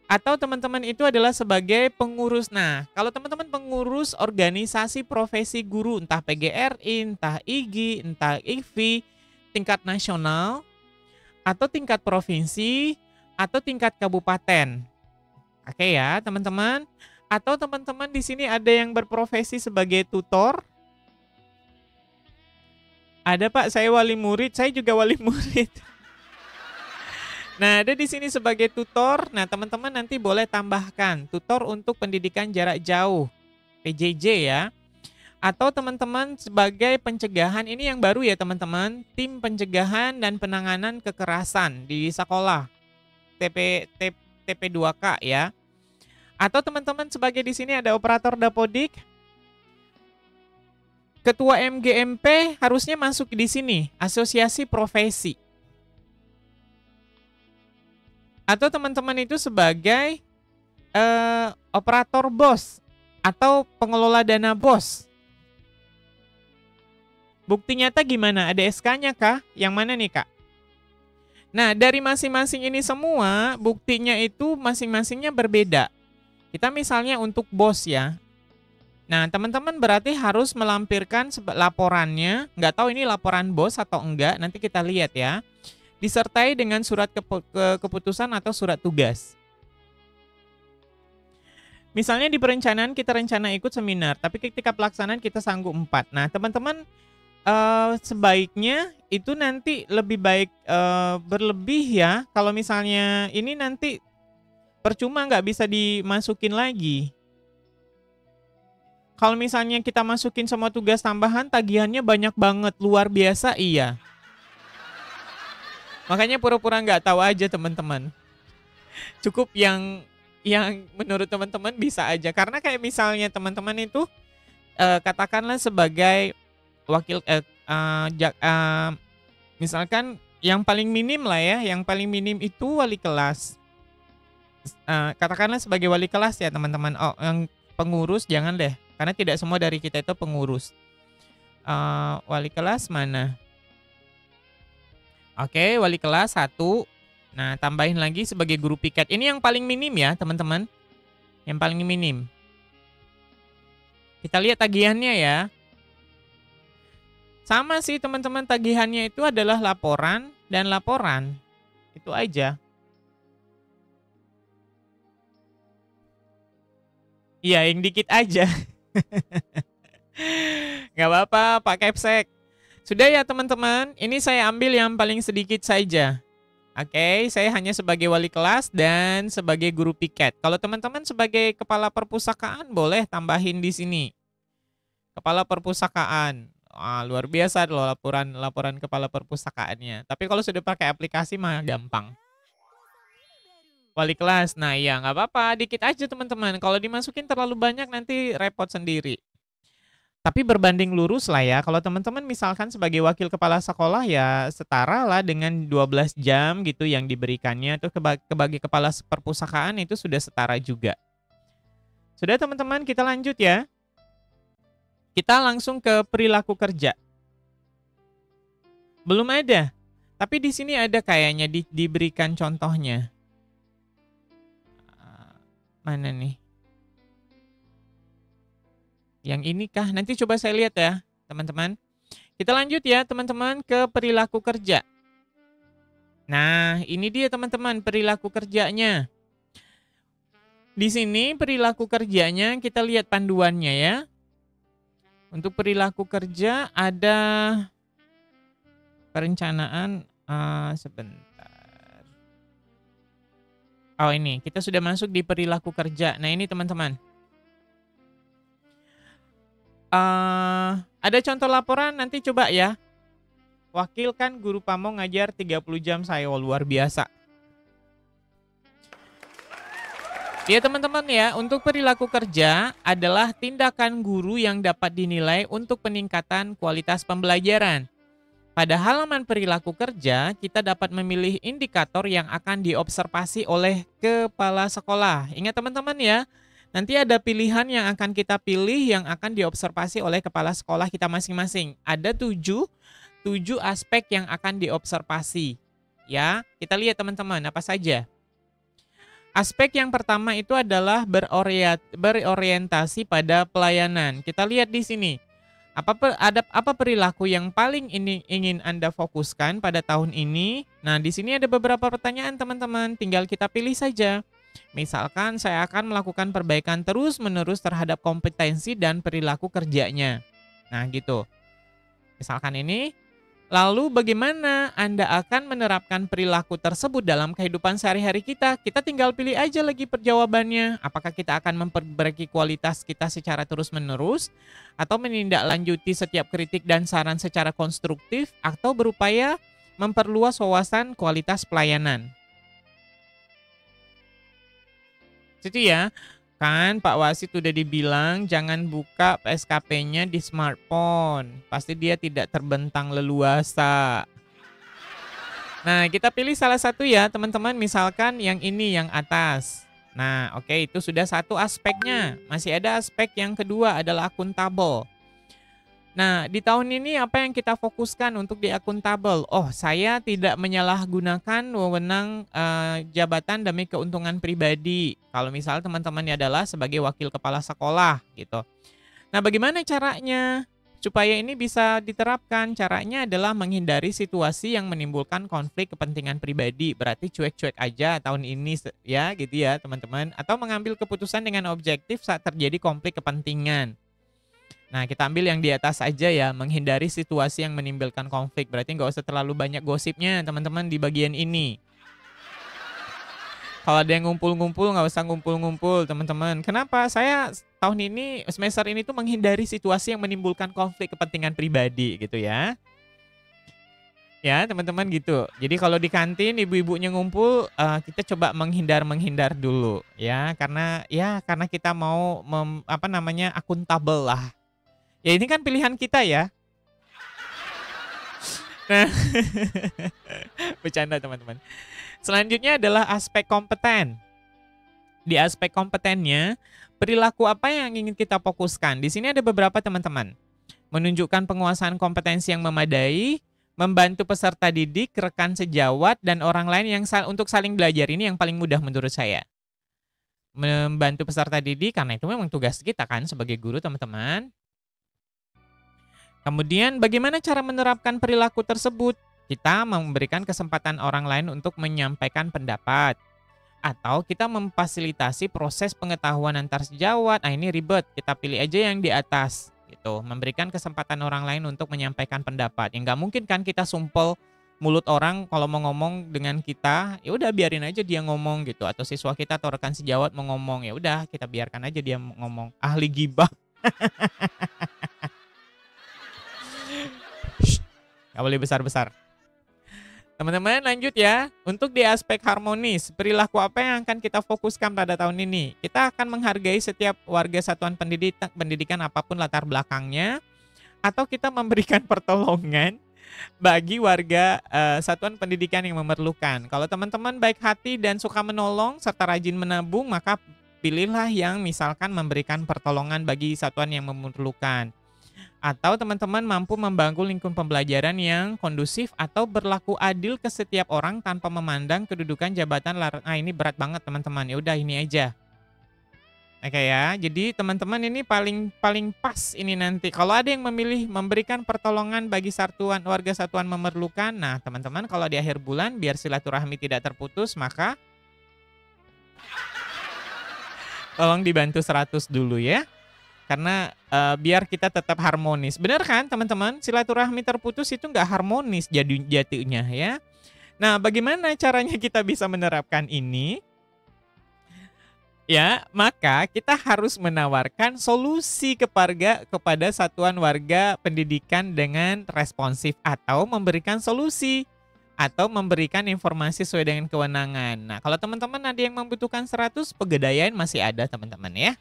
Atau teman-teman itu adalah sebagai pengurus. Nah, kalau teman-teman pengurus organisasi profesi guru, entah PGRI, entah IG, entah IKFI, tingkat nasional, atau tingkat provinsi, atau tingkat kabupaten. Oke ya, teman-teman. Atau teman-teman di sini ada yang berprofesi sebagai tutor. Ada Pak, saya wali murid, saya juga wali murid. Nah, ada di sini sebagai tutor. Nah, teman-teman nanti boleh tambahkan tutor untuk pendidikan jarak jauh, PJJ ya. Atau teman-teman sebagai pencegahan, ini yang baru ya teman-teman, tim pencegahan dan penanganan kekerasan di sekolah, TP2K ya. Atau teman-teman sebagai di sini ada operator dapodik, ketua MGMP harusnya masuk di sini, asosiasi profesi. Atau teman-teman itu sebagai operator BOS atau pengelola dana BOS. Bukti nyata gimana? Ada SK-nya kah? Yang mana nih Kak? Nah, dari masing-masing ini semua, buktinya itu masing-masingnya berbeda. Kita misalnya untuk BOS ya. Nah, teman-teman berarti harus melampirkan laporannya. Nggak tahu ini laporan BOS atau enggak, nanti kita lihat ya. Disertai dengan surat keputusan atau surat tugas. Misalnya di perencanaan kita rencana ikut seminar, tapi ketika pelaksanaan kita sanggup 4. Nah, teman-teman sebaiknya itu nanti lebih baik berlebih ya. Kalau misalnya ini nanti percuma nggak bisa dimasukin lagi. Kalau misalnya kita masukin semua tugas tambahan, tagihannya banyak banget, luar biasa iya. Makanya pura-pura nggak tahu aja teman-teman. Cukup yang menurut teman-teman bisa aja. Karena kayak misalnya teman-teman itu katakanlah sebagai wakil misalkan yang paling minim lah ya, yang paling minim itu wali kelas. Katakanlah sebagai wali kelas ya teman-teman. Oh, yang pengurus jangan deh, karena tidak semua dari kita itu pengurus. Wali kelas mana? Oke, wali kelas 1. Nah, tambahin lagi sebagai guru piket. Ini yang paling minim ya, teman-teman. Yang paling minim. Kita lihat tagihannya ya. Sama sih, teman-teman, tagihannya itu adalah laporan dan laporan. Itu aja. Iya, yang dikit aja. Nggak apa-apa, Pak Kepsek. Sudah ya teman-teman, ini saya ambil yang paling sedikit saja. Oke, saya hanya sebagai wali kelas dan sebagai guru piket. Kalau teman-teman sebagai kepala perpustakaan boleh tambahin di sini. Kepala perpustakaan. Wah, luar biasa loh laporan kepala perpustakaannya. Tapi kalau sudah pakai aplikasi mah gampang. Wali kelas, nah iya nggak apa-apa, dikit aja teman-teman. Kalau dimasukin terlalu banyak nanti repot sendiri. Tapi berbanding lurus lah ya, kalau teman-teman misalkan sebagai wakil kepala sekolah ya setara lah dengan 12 jam gitu yang diberikannya. Terus sebagai kepala perpustakaan itu sudah setara juga. Sudah teman-teman, kita lanjut ya. Kita langsung ke perilaku kerja. Belum ada, tapi di sini ada kayaknya diberikan contohnya. Mana nih? Yang ini kah? Nanti coba saya lihat ya, teman-teman. Kita lanjut ya, teman-teman, ke perilaku kerja. Nah, ini dia teman-teman perilaku kerjanya. Di sini perilaku kerjanya kita lihat panduannya ya. Untuk perilaku kerja ada perencanaan sebentar. Oh, ini kita sudah masuk di perilaku kerja. Nah, ini teman-teman. Ada contoh laporan nanti coba ya. Wakil kan guru Pamo ngajar 30 jam saya, luar biasa. Ya teman-teman ya, untuk perilaku kerja adalah tindakan guru yang dapat dinilai untuk peningkatan kualitas pembelajaran. Pada halaman perilaku kerja, kita dapat memilih indikator yang akan diobservasi oleh kepala sekolah. Ingat teman-teman ya, nanti ada pilihan yang akan kita pilih yang akan diobservasi oleh kepala sekolah kita masing-masing. Ada tujuh aspek yang akan diobservasi. Ya, kita lihat teman-teman apa saja. Aspek yang pertama itu adalah berorientasi pada pelayanan. Kita lihat di sini. Apa perilaku yang paling ingin Anda fokuskan pada tahun ini? Nah, di sini ada beberapa pertanyaan teman-teman, tinggal kita pilih saja. Misalkan saya akan melakukan perbaikan terus-menerus terhadap kompetensi dan perilaku kerjanya. Nah, gitu. Misalkan ini. Lalu bagaimana Anda akan menerapkan perilaku tersebut dalam kehidupan sehari-hari kita? Kita tinggal pilih aja lagi jawabannya. Apakah kita akan memperbaiki kualitas kita secara terus-menerus? Atau menindaklanjuti setiap kritik dan saran secara konstruktif? Atau berupaya memperluas wawasan kualitas pelayanan? Jadi ya, kan Pak Wasit udah dibilang jangan buka SKP-nya di smartphone. Pasti dia tidak terbentang leluasa. Nah, kita pilih salah satu ya teman-teman. Misalkan yang ini, yang atas. Nah, oke, itu sudah satu aspeknya. Masih ada aspek yang kedua adalah akuntabel. Nah, di tahun ini apa yang kita fokuskan untuk di akuntabel? Oh, saya tidak menyalahgunakan wewenang jabatan demi keuntungan pribadi. Kalau misal teman-temannya adalah sebagai wakil kepala sekolah gitu. Nah, bagaimana caranya supaya ini bisa diterapkan? Caranya adalah menghindari situasi yang menimbulkan konflik kepentingan pribadi. Berarti cuek-cuek aja tahun ini ya gitu ya teman-teman. Atau mengambil keputusan dengan objektif saat terjadi konflik kepentingan. Nah, kita ambil yang di atas aja ya, menghindari situasi yang menimbulkan konflik. Berarti nggak usah terlalu banyak gosipnya teman-teman di bagian ini. Kalau ada yang ngumpul-ngumpul, nggak usah ngumpul-ngumpul teman-teman. Kenapa? Saya tahun ini, semester ini tuh menghindari situasi yang menimbulkan konflik kepentingan pribadi gitu ya. Ya teman-teman gitu. Jadi kalau di kantin ibu-ibunya ngumpul, kita coba menghindar dulu ya. Karena kita mau akuntabel lah. Ya ini kan pilihan kita ya. Nah, bercanda teman-teman. Selanjutnya adalah aspek kompeten. Di aspek kompetennya, perilaku apa yang ingin kita fokuskan? Di sini ada beberapa teman-teman. Menunjukkan penguasaan kompetensi yang memadai, membantu peserta didik, rekan sejawat, dan orang lain yang untuk saling belajar. Ini yang paling mudah menurut saya. Membantu peserta didik, karena itu memang tugas kita kan sebagai guru teman-teman. Kemudian bagaimana cara menerapkan perilaku tersebut? Kita memberikan kesempatan orang lain untuk menyampaikan pendapat. Atau kita memfasilitasi proses pengetahuan antar sejawat. Nah ini ribet, kita pilih aja yang di atas. Gitu. Memberikan kesempatan orang lain untuk menyampaikan pendapat. Ya nggak mungkin kan kita sumpel mulut orang kalau mau ngomong dengan kita, ya udah biarin aja dia ngomong gitu. Atau siswa kita atau rekan sejawat mau ngomong, ya udah kita biarkan aja dia ngomong. Ahli gibah. Gak boleh besar-besar. Teman-teman lanjut ya. Untuk di aspek harmonis, perilaku apa yang akan kita fokuskan pada tahun ini? Kita akan menghargai setiap warga satuan pendidikan apapun latar belakangnya. Atau kita memberikan pertolongan bagi warga satuan pendidikan yang memerlukan. Kalau teman-teman baik hati dan suka menolong serta rajin menabung, maka pilihlah yang misalkan memberikan pertolongan bagi satuan yang memerlukan. Atau teman-teman mampu membangun lingkungan pembelajaran yang kondusif atau berlaku adil ke setiap orang tanpa memandang kedudukan jabatan. Nah ini berat banget teman-teman. Ya udah ini aja. Oke ya. Jadi teman-teman ini paling pas ini nanti. Kalau ada yang memilih memberikan pertolongan bagi warga satuan memerlukan. Nah teman-teman kalau di akhir bulan biar silaturahmi tidak terputus, maka tolong dibantu 100 dulu ya. Karena biar kita tetap harmonis. Benar kan teman-teman? Silaturahmi terputus itu nggak harmonis jatuhnya ya. Nah bagaimana caranya kita bisa menerapkan ini? Ya, maka kita harus menawarkan solusi kepada satuan warga pendidikan dengan responsif atau memberikan solusi atau memberikan informasi sesuai dengan kewenangan. Nah, kalau teman-teman ada yang membutuhkan 100, Pegadaian masih ada teman-teman ya.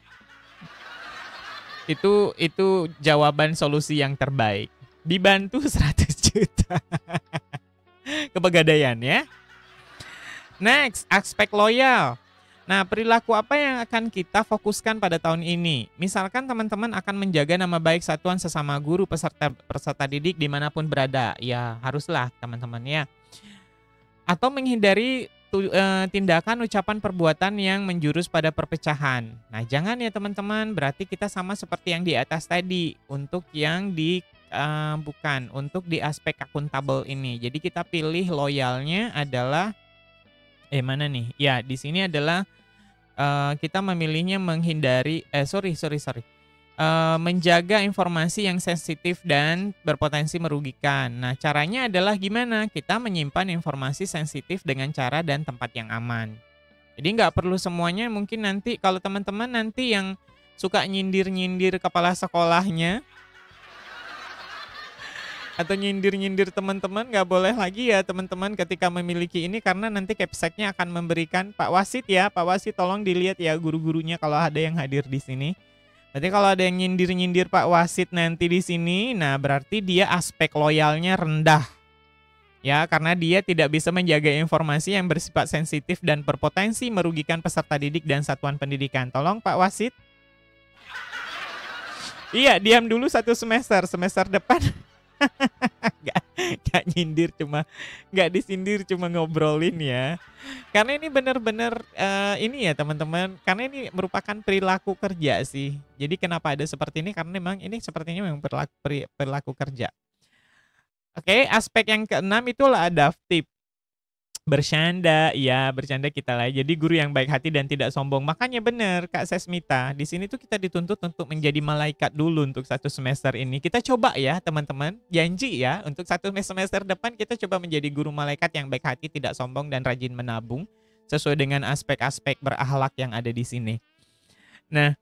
Itu jawaban solusi yang terbaik. Dibantu 100 juta ke Pegadaian ya. Next, aspek loyal. Nah, perilaku apa yang akan kita fokuskan pada tahun ini? Misalkan teman-teman akan menjaga nama baik satuan sesama guru peserta didik dimanapun berada. Ya, haruslah teman-teman ya. Atau menghindari tindakan, ucapan, perbuatan yang menjurus pada perpecahan. Nah, jangan ya teman-teman, berarti kita sama seperti yang di atas tadi. Untuk yang bukan, untuk di aspek akuntabel ini. Jadi kita pilih loyalnya adalah, mana nih? Ya, di sini adalah kita memilihnya menghindari, menjaga informasi yang sensitif dan berpotensi merugikan. Nah, caranya adalah gimana? Kita menyimpan informasi sensitif dengan cara dan tempat yang aman. Jadi nggak perlu semuanya, mungkin nanti kalau teman-teman nanti yang suka nyindir-nyindir kepala sekolahnya, atau nyindir-nyindir teman-teman, nggak boleh lagi ya teman-teman ketika memiliki ini, karena nanti Capseknya akan memberikan Pak Wasit ya, Pak Wasit tolong dilihat ya guru-gurunya kalau ada yang hadir di sini. Berarti kalau ada yang nyindir-nyindir Pak Wasit nanti di sini, nah berarti dia aspek loyalnya rendah. Ya, karena dia tidak bisa menjaga informasi yang bersifat sensitif dan berpotensi merugikan peserta didik dan satuan pendidikan. Tolong Pak Wasit. Iya, diam dulu 1 semester. Semester depan Gak nyindir, gak disindir, cuma ngobrolin ya. Karena ini benar-benar ini ya teman-teman, karena ini merupakan perilaku kerja sih. Jadi kenapa ada seperti ini? Karena memang ini sepertinya memang perilaku kerja. Oke, aspek yang keenam itulah adaptif. Bercanda, ya bercanda kita lah. Jadi guru yang baik hati dan tidak sombong. Makanya benar Kak Sesmita, di sini tuh kita dituntut untuk menjadi malaikat dulu untuk 1 semester ini. Kita coba ya teman-teman, janji ya untuk 1 semester depan kita coba menjadi guru malaikat yang baik hati, tidak sombong dan rajin menabung sesuai dengan aspek-aspek berakhlak yang ada di sini. Nah,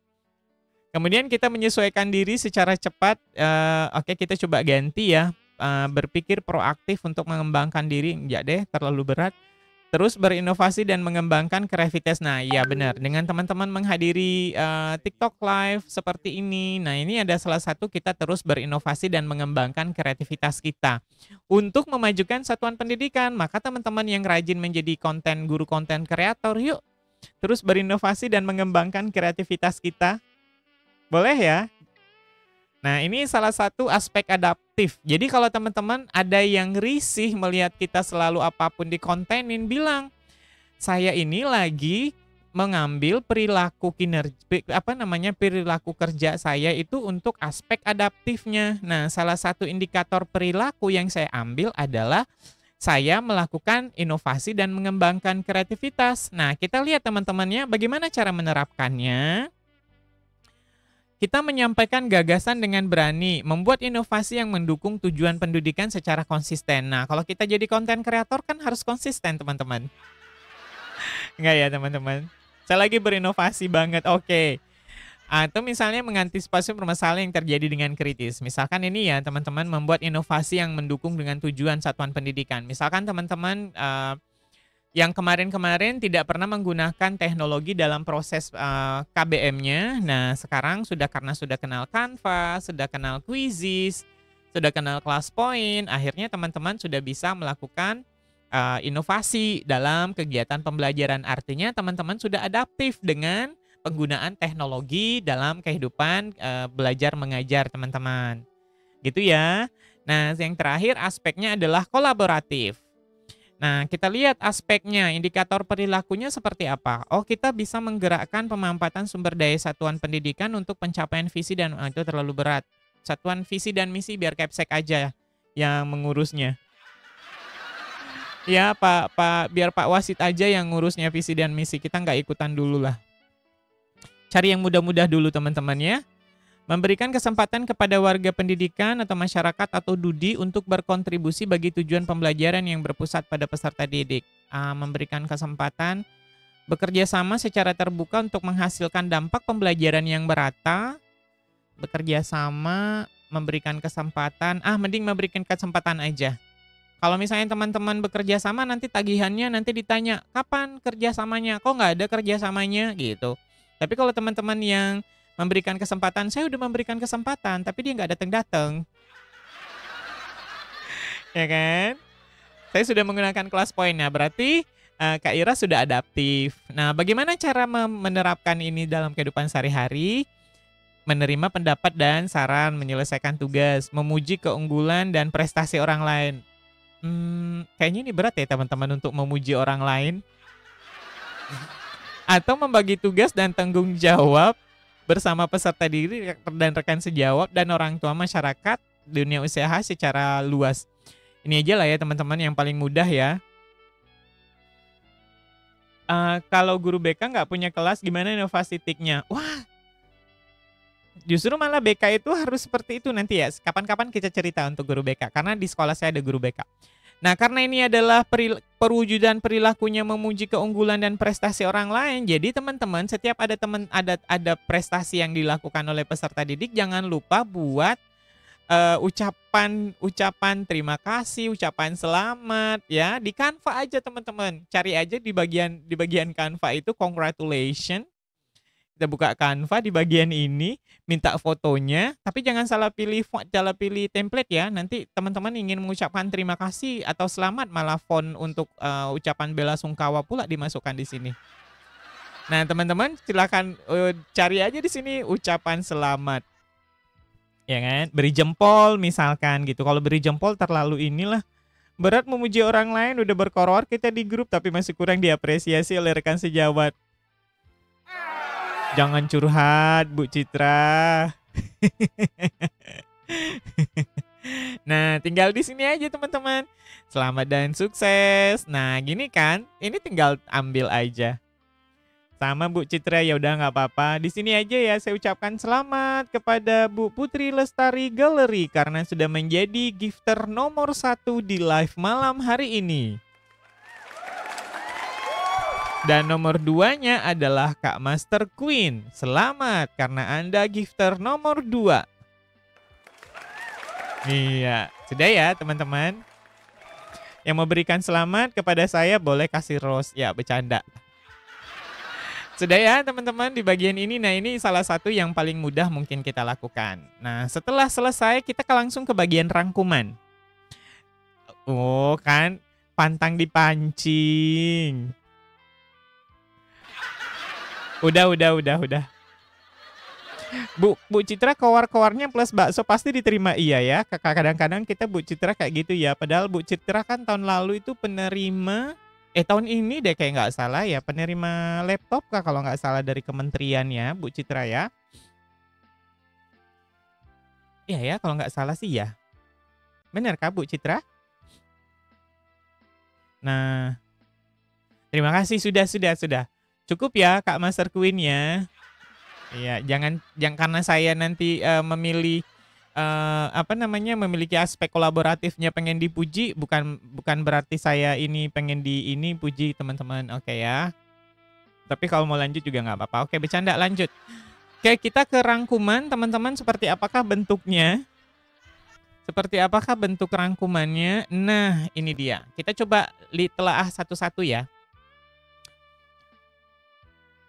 kemudian kita menyesuaikan diri secara cepat. Oke, kita coba ganti ya. Berpikir proaktif untuk mengembangkan diri, enggak deh terlalu berat. Terus berinovasi dan mengembangkan kreativitas. Nah, iya benar. Dengan teman-teman menghadiri TikTok Live seperti ini. Nah, ini ada salah satu kita terus berinovasi dan mengembangkan kreativitas kita untuk memajukan satuan pendidikan. Maka teman-teman yang rajin menjadi guru konten kreator, yuk terus berinovasi dan mengembangkan kreativitas kita. Boleh ya? Nah, ini salah satu aspek adaptif. Jadi kalau teman-teman ada yang risih melihat kita selalu apapun dikontenin, bilang, saya ini lagi mengambil perilaku perilaku kerja saya itu untuk aspek adaptifnya. Nah, salah satu indikator perilaku yang saya ambil adalah saya melakukan inovasi dan mengembangkan kreativitas. Nah, kita lihat teman-temannya bagaimana cara menerapkannya. Kita menyampaikan gagasan dengan berani, membuat inovasi yang mendukung tujuan pendidikan secara konsisten. Nah, kalau kita jadi konten kreator kan harus konsisten, teman-teman. Enggak ya, teman-teman? Saya lagi berinovasi banget, oke. Atau misalnya mengantisipasi permasalahan yang terjadi dengan kritis. Misalkan ini ya, teman-teman membuat inovasi yang mendukung dengan tujuan satuan pendidikan. Misalkan teman-teman yang kemarin-kemarin tidak pernah menggunakan teknologi dalam proses KBM-nya. Nah, sekarang karena sudah kenal Canva, sudah kenal Quizzes, sudah kenal ClassPoint, akhirnya teman-teman sudah bisa melakukan inovasi dalam kegiatan pembelajaran. Artinya teman-teman sudah adaptif dengan penggunaan teknologi dalam kehidupan belajar mengajar teman-teman. Gitu ya. Nah, yang terakhir aspeknya adalah kolaboratif. Nah, kita lihat aspeknya, indikator perilakunya seperti apa. Oh, kita bisa menggerakkan pemanfaatan sumber daya satuan pendidikan untuk pencapaian visi dan itu terlalu berat. Satuan visi dan misi biar Capsek aja yang mengurusnya. Ya, biar Pak Wasit aja yang ngurusnya visi dan misi. Kita nggak ikutan dulu lah. Cari yang mudah-mudah dulu teman-teman ya. Memberikan kesempatan kepada warga pendidikan atau masyarakat atau DUDI untuk berkontribusi bagi tujuan pembelajaran yang berpusat pada peserta didik. Memberikan kesempatan bekerja sama secara terbuka untuk menghasilkan dampak pembelajaran yang merata, bekerja sama, memberikan kesempatan, mending memberikan kesempatan aja. Kalau misalnya teman-teman bekerja sama nanti tagihannya nanti ditanya, "Kapan kerjasamanya? Kok nggak ada kerjasamanya?" Gitu. Tapi kalau teman-teman yang memberikan kesempatan, "Saya udah memberikan kesempatan, tapi dia nggak datang-datang." Ya kan? Saya sudah menggunakan kelas poin. Nah, berarti, Kak Ira sudah adaptif. Nah, bagaimana cara menerapkan ini dalam kehidupan sehari-hari? Menerima pendapat dan saran, menyelesaikan tugas, memuji keunggulan dan prestasi orang lain. Kayaknya ini berat ya teman-teman untuk memuji orang lain. Atau membagi tugas dan tanggung jawab bersama peserta didik dan rekan sejawat dan orang tua masyarakat dunia usaha secara luas. Ini aja lah ya teman-teman yang paling mudah ya. Kalau guru BK nggak punya kelas gimana inovasi TIK-nya? Wah, justru malah BK itu harus seperti itu nanti ya. Kapan-kapan kita cerita untuk guru BK karena di sekolah saya ada guru BK. Nah, karena ini adalah perwujudan perilakunya memuji keunggulan dan prestasi orang lain. Jadi teman-teman, setiap ada prestasi yang dilakukan oleh peserta didik, jangan lupa buat ucapan terima kasih, ucapan selamat ya di Canva aja teman-teman. Cari aja di bagian Canva itu congratulations. Kita buka Canva di bagian ini, minta fotonya, tapi jangan salah pilih template ya. Nanti teman-teman ingin mengucapkan terima kasih atau selamat, malah font untuk ucapan bela sungkawa pula dimasukkan di sini. Nah, teman-teman silakan cari aja di sini ucapan selamat. Ya kan? Beri jempol misalkan gitu. Kalau beri jempol terlalu inilah berat memuji orang lain, udah berkoror kita di grup tapi masih kurang diapresiasi oleh rekan sejawat. Jangan curhat, Bu Citra. Nah, tinggal di sini aja teman-teman. Selamat dan sukses. Nah, gini kan, ini tinggal ambil aja. Sama Bu Citra, ya udah nggak apa-apa. Di sini aja ya saya ucapkan selamat kepada Bu Putri Lestari Gallery karena sudah menjadi gifter nomor 1 di live malam hari ini. Dan nomor 2-nya adalah Kak Master Queen. Selamat karena Anda gifter nomor 2. Iya, sudah ya teman-teman. Yang mau berikan selamat kepada saya boleh kasih rose. Ya, bercanda. Sudah ya teman-teman di bagian ini. Nah, ini salah satu yang paling mudah mungkin kita lakukan. Nah, setelah selesai kita langsung ke bagian rangkuman. Oh kan, pantang dipancing. Udah. Bu Citra kowar-kowarnya plus bakso pasti diterima iya ya. Kadang-kadang kita Bu Citra kayak gitu ya. Padahal Bu Citra kan tahun lalu itu penerima, tahun ini deh kayak nggak salah ya, penerima laptop kah kalau nggak salah dari kementerian ya Bu Citra ya. Iya ya kalau nggak salah sih ya. Benar kah Bu Citra? Nah, terima kasih sudah. Cukup ya Kak Master Queen ya. Iya, jangan karena saya nanti memilih memiliki aspek kolaboratifnya pengen dipuji, bukan berarti saya ini pengen puji teman-teman. Oke ya. Tapi kalau mau lanjut juga nggak apa-apa. Oke, bercanda lanjut. Oke, kita ke rangkuman teman-teman, seperti apakah bentuknya? Seperti apakah bentuk rangkumannya? Nah, ini dia. Kita coba telaah satu-satu ya.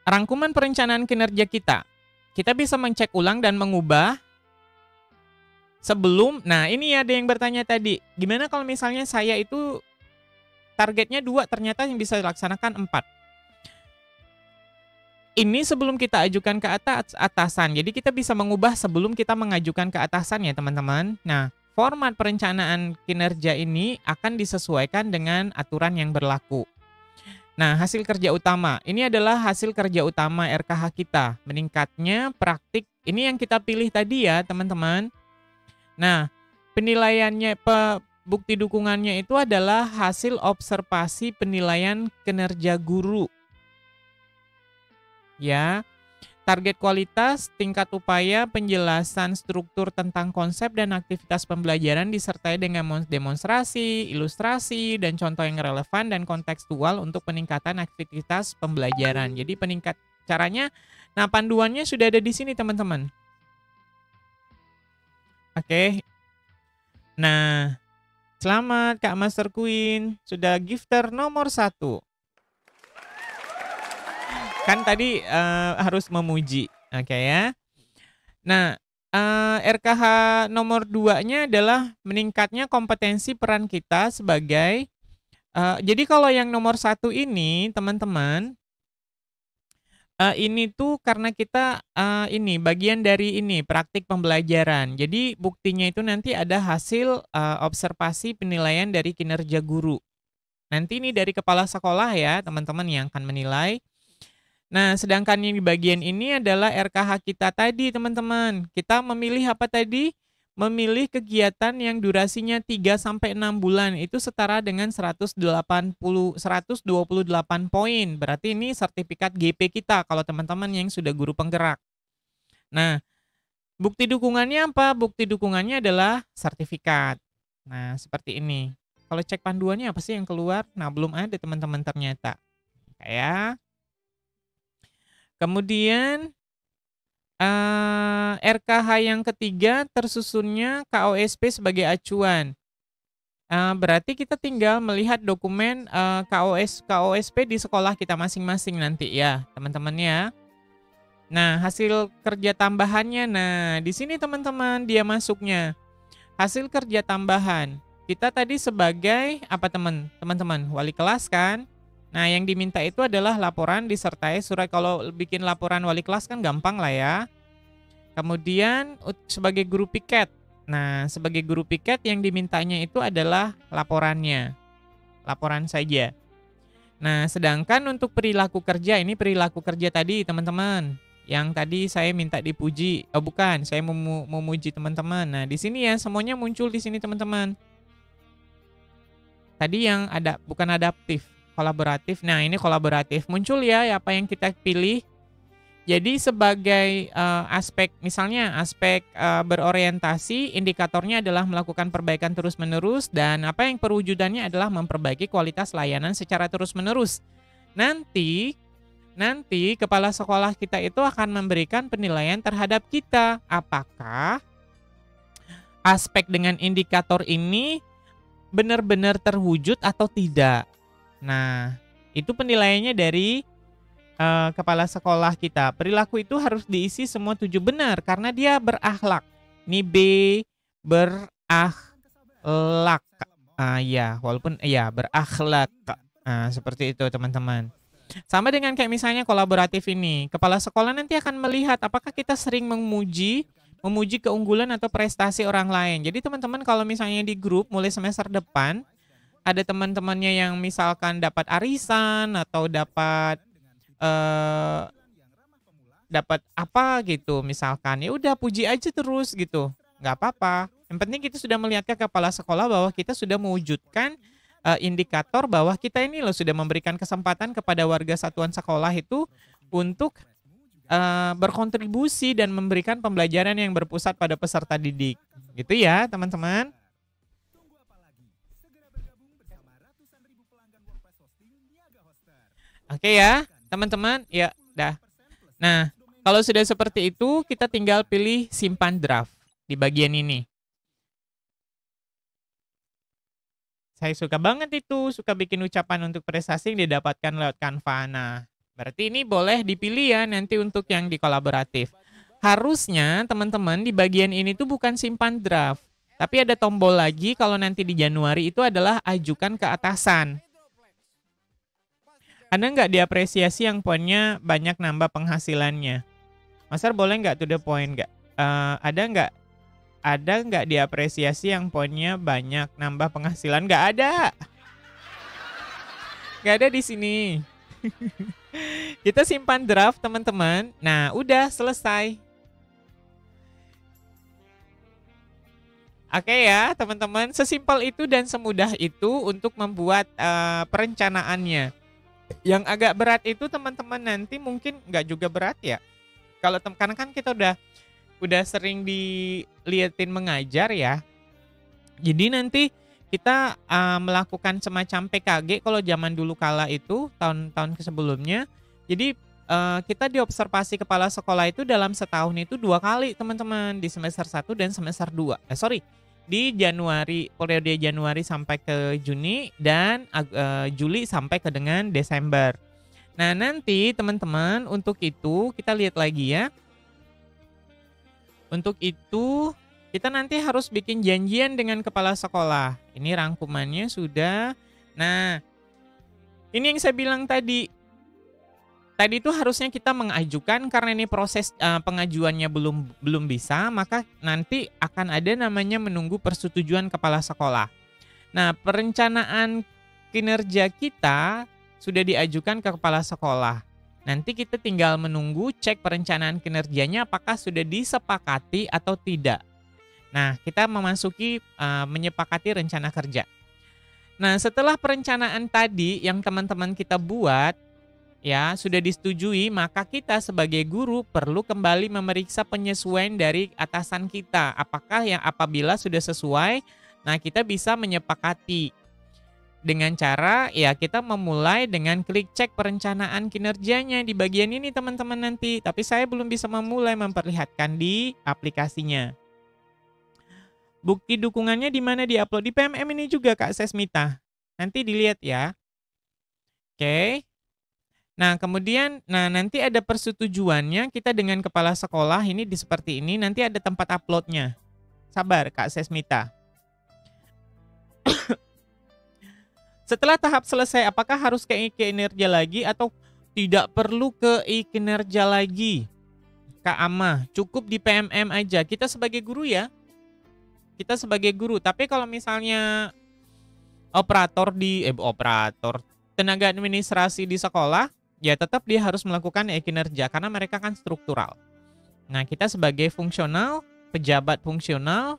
Rangkuman perencanaan kinerja kita. Kita bisa mencek ulang dan mengubah sebelum. Nah, ini ada yang bertanya tadi. Gimana kalau misalnya saya itu targetnya 2, ternyata yang bisa dilaksanakan 4. Ini sebelum kita ajukan ke atasan. Jadi kita bisa mengubah sebelum kita mengajukan ke atasan ya teman-teman. Nah, format perencanaan kinerja ini akan disesuaikan dengan aturan yang berlaku. Nah, hasil kerja utama. Ini adalah hasil kerja utama RKH kita. Meningkatnya praktik. Ini yang kita pilih tadi ya, teman-teman. Nah, penilaiannya, bukti dukungannya itu adalah hasil observasi penilaian kinerja guru. Ya. target kualitas, tingkat upaya, penjelasan struktur tentang konsep dan aktivitas pembelajaran disertai dengan demonstrasi, ilustrasi, dan contoh yang relevan dan kontekstual untuk peningkatan aktivitas pembelajaran. Jadi caranya, nah panduannya sudah ada di sini teman-teman. Oke. Nah, selamat Kak Master Queen, sudah gifter nomor 1. Kan tadi harus memuji, oke ya. Nah, RKH nomor 2-nya adalah meningkatnya kompetensi peran kita sebagai, jadi kalau yang nomor 1 ini teman-teman, ini tuh karena kita, ini bagian dari ini praktik pembelajaran. Jadi buktinya itu nanti ada hasil, observasi penilaian dari kinerja guru. Nanti ini dari kepala sekolah ya teman-teman yang akan menilai. Nah, sedangkan yang di bagian ini adalah RKH kita tadi, teman-teman. Kita memilih apa tadi? Memilih kegiatan yang durasinya 3 sampai 6 bulan. Itu setara dengan 128 poin. Berarti ini sertifikat GP kita kalau teman-teman yang sudah guru penggerak. Nah, bukti dukungannya apa? Bukti dukungannya adalah sertifikat. Nah, seperti ini. Kalau cek panduannya apa sih yang keluar? Nah, belum ada teman-teman ternyata. Kayak kemudian RKH yang ketiga tersusunnya KOSP sebagai acuan. Berarti kita tinggal melihat dokumen KOSP di sekolah kita masing-masing nanti ya teman-teman ya. Nah, hasil kerja tambahannya, nah di sini teman-teman dia masuknya. Hasil kerja tambahan. Kita tadi sebagai apa teman-teman? Wali kelas kan? Nah, yang diminta itu adalah laporan disertai surat. Kalau bikin laporan wali kelas kan gampang lah ya. Kemudian sebagai guru piket. Nah, sebagai guru piket yang dimintanya itu adalah laporannya. Laporan saja. Nah, sedangkan untuk perilaku kerja, ini perilaku kerja tadi teman-teman. Yang tadi saya minta dipuji. Oh bukan, saya memuji teman-teman. Nah, di sini ya semuanya muncul di sini teman-teman. Tadi yang ada bukan adaptif. Kolaboratif. Nah, ini kolaboratif. Muncul ya apa yang kita pilih. Jadi sebagai aspek, misalnya aspek berorientasi, indikatornya adalah melakukan perbaikan terus-menerus dan apa yang perwujudannya adalah memperbaiki kualitas layanan secara terus-menerus. Nanti kepala sekolah kita itu akan memberikan penilaian terhadap kita. Apakah aspek dengan indikator ini benar-benar terwujud atau tidak? Nah, itu penilaiannya dari kepala sekolah kita. Perilaku itu harus diisi semua 7 benar karena dia berakhlak. Ini B berakhlak. Ya, walaupun ya berakhlak. Seperti itu teman-teman. Sama dengan kayak misalnya kolaboratif ini. Kepala sekolah nanti akan melihat apakah kita sering memuji keunggulan atau prestasi orang lain. Jadi teman-teman kalau misalnya di grup mulai semester depan ada teman-temannya yang misalkan dapat arisan atau dapat apa gitu misalkan, ya udah puji aja terus gitu, nggak apa-apa. Yang penting kita sudah melihat ke kepala sekolah bahwa kita sudah mewujudkan indikator bahwa kita ini loh sudah memberikan kesempatan kepada warga satuan sekolah itu untuk berkontribusi dan memberikan pembelajaran yang berpusat pada peserta didik. Gitu ya teman-teman. Oke ya, teman-teman, ya, dah. Nah, kalau sudah seperti itu, kita tinggal pilih simpan draft di bagian ini. Saya suka banget itu, suka bikin ucapan untuk prestasi yang didapatkan lewat Canva. Nah, berarti ini boleh dipilih ya nanti untuk yang di kolaboratif. Harusnya teman-teman di bagian ini tuh bukan simpan draft, tapi ada tombol lagi kalau nanti di Januari itu adalah ajukan ke atasan. Ada nggak diapresiasi yang poinnya banyak nambah penghasilannya? Master boleh nggak to the point nggak? Ada nggak diapresiasi yang poinnya banyak nambah penghasilan? Nggak ada. Nggak ada di sini. Kita simpan draft teman-teman. Nah udah selesai. Oke ya teman-teman. Sesimpel itu dan semudah itu untuk membuat perencanaannya. Yang agak berat itu teman-teman nanti mungkin nggak juga berat ya. Karena kan kita udah sering diliatin mengajar ya. Jadi nanti kita melakukan semacam PKG kalau zaman dulu kala itu tahun-tahun sebelumnya. Jadi kita diobservasi kepala sekolah itu dalam setahun itu 2 kali teman-teman, di semester 1 dan semester 2. Di Januari, periode Januari sampai ke Juni dan Juli sampai ke dengan Desember. Nah, nanti teman-teman untuk itu kita lihat lagi ya. Untuk itu kita nanti harus bikin janjian dengan kepala sekolah. Ini rangkumannya sudah. Nah, ini yang saya bilang tadi. Tadi itu harusnya kita mengajukan, karena ini proses pengajuannya belum bisa, maka nanti akan ada namanya menunggu persetujuan kepala sekolah. Nah, perencanaan kinerja kita sudah diajukan ke kepala sekolah. Nanti kita tinggal menunggu cek perencanaan kinerjanya apakah sudah disepakati atau tidak. Nah, kita memasuki menyepakati rencana kerja. Nah, setelah perencanaan tadi yang teman-teman kita buat, ya, sudah disetujui, maka kita sebagai guru perlu kembali memeriksa penyesuaian dari atasan kita. Apakah yang apabila sudah sesuai, nah kita bisa menyepakati. Dengan cara ya kita memulai dengan klik cek perencanaan kinerjanya di bagian ini teman-teman nanti. Tapi saya belum bisa memulai memperlihatkan di aplikasinya. Bukti dukungannya di mana diupload? Di PMM ini juga Kak Sesmita. Nanti dilihat ya. Oke. Nah, kemudian nanti ada persetujuannya kita dengan kepala sekolah ini seperti ini, nanti ada tempat uploadnya. Sabar Kak Sesmita. Setelah tahap selesai, apakah harus ke kinerja lagi atau tidak perlu ke kinerja lagi? Kak Ama, cukup di PMM aja. Kita sebagai guru ya. Kita sebagai guru, tapi kalau misalnya tenaga administrasi di sekolah, ya tetap dia harus melakukan kinerja karena mereka kan struktural. Nah, kita sebagai fungsional, pejabat fungsional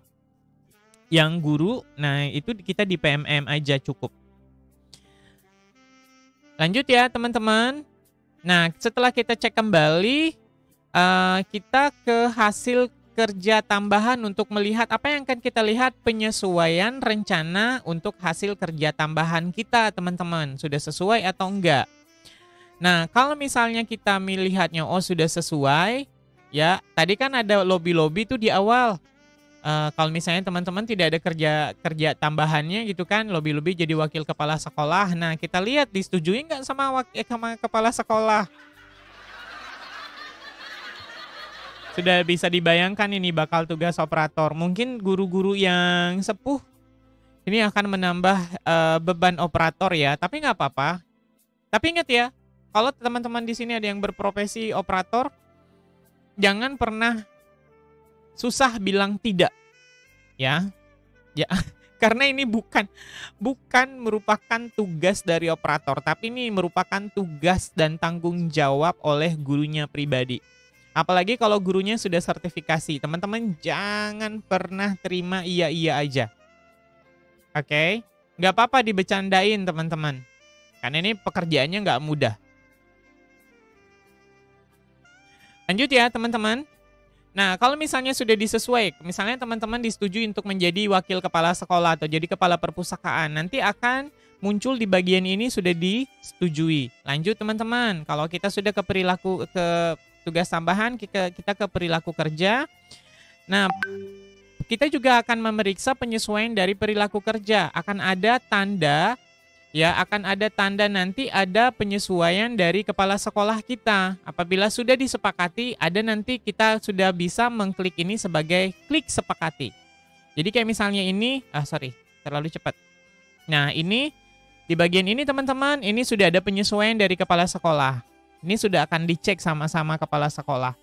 yang guru, nah itu kita di PMM aja cukup. Lanjut ya teman-teman. Nah, setelah kita cek kembali, kita ke hasil kerja tambahan untuk melihat apa yang akan kita lihat penyesuaian rencana untuk hasil kerja tambahan kita teman-teman. Sudah sesuai atau enggak? Nah, kalau misalnya kita melihatnya sudah sesuai, ya tadi kan ada lobby-lobby tuh di awal. Kalau misalnya teman-teman tidak ada kerja tambahannya gitu kan, lobby-lobby jadi wakil kepala sekolah. Nah, kita lihat disetujui nggak sama kepala sekolah. Sudah bisa dibayangkan ini bakal tugas operator. Mungkin guru-guru yang sepuh ini akan menambah beban operator ya, tapi nggak apa-apa. Tapi ingat ya, kalau teman-teman di sini ada yang berprofesi operator, jangan pernah susah bilang tidak. Ya. Karena ini bukan merupakan tugas dari operator, tapi ini merupakan tugas dan tanggung jawab oleh gurunya pribadi. Apalagi kalau gurunya sudah sertifikasi. Teman-teman jangan pernah terima iya-iya aja. Oke? Nggak apa-apa dibecandain teman-teman. Karena ini pekerjaannya nggak mudah. Lanjut ya teman-teman. Nah, kalau misalnya sudah disesuaikan, misalnya teman-teman disetujui untuk menjadi wakil kepala sekolah atau jadi kepala perpustakaan, nanti akan muncul di bagian ini sudah disetujui. Lanjut teman-teman, kalau kita sudah ke tugas tambahan, kita ke perilaku kerja. Nah, kita juga akan memeriksa penyesuaian dari perilaku kerja. Akan ada tanda nanti ada penyesuaian dari kepala sekolah kita. Apabila sudah disepakati, ada nanti kita sudah bisa mengklik ini sebagai klik sepakati. Jadi kayak misalnya ini, terlalu cepat. Nah, ini di bagian ini teman-teman, ini sudah ada penyesuaian dari kepala sekolah. Ini sudah akan dicek sama-sama kepala sekolah.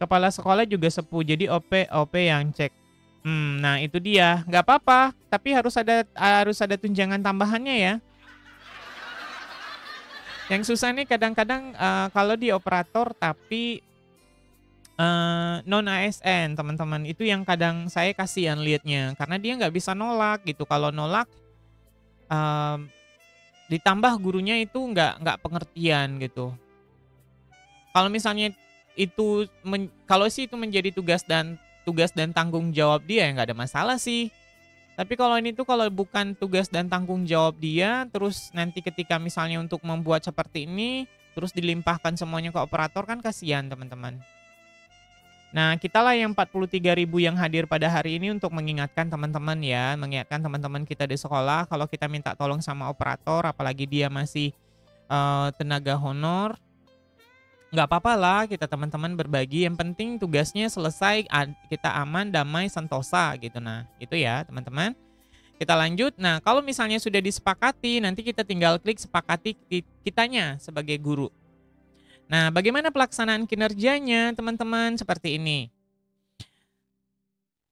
Kepala sekolah juga sepuh, jadi OP yang cek. Nah itu dia, nggak apa-apa, tapi harus ada tunjangan tambahannya ya. Yang susah nih kadang-kadang kalau di operator tapi non ASN teman-teman, itu yang kadang saya kasihan liatnya karena dia nggak bisa nolak gitu. Kalau nolak ditambah gurunya itu nggak pengertian gitu. Kalau misalnya kalau sih itu menjadi tugas dan tanggung jawab dia ya nggak ada masalah sih. Tapi kalau ini tuh kalau bukan tugas dan tanggung jawab dia, terus nanti ketika misalnya untuk membuat seperti ini, terus dilimpahkan semuanya ke operator kan kasihan teman-teman. Nah, kitalah yang 43.000 yang hadir pada hari ini untuk mengingatkan teman-teman ya, mengingatkan teman-teman kita di sekolah kalau kita minta tolong sama operator, apalagi dia masih tenaga honor, nggak apa-apa lah kita teman-teman berbagi. Yang penting tugasnya selesai, kita aman, damai, sentosa gitu. Nah, itu ya teman-teman. Kita lanjut. Nah, kalau misalnya sudah disepakati, nanti kita tinggal klik sepakati kitanya sebagai guru. Nah, bagaimana pelaksanaan kinerjanya teman-teman? Seperti ini.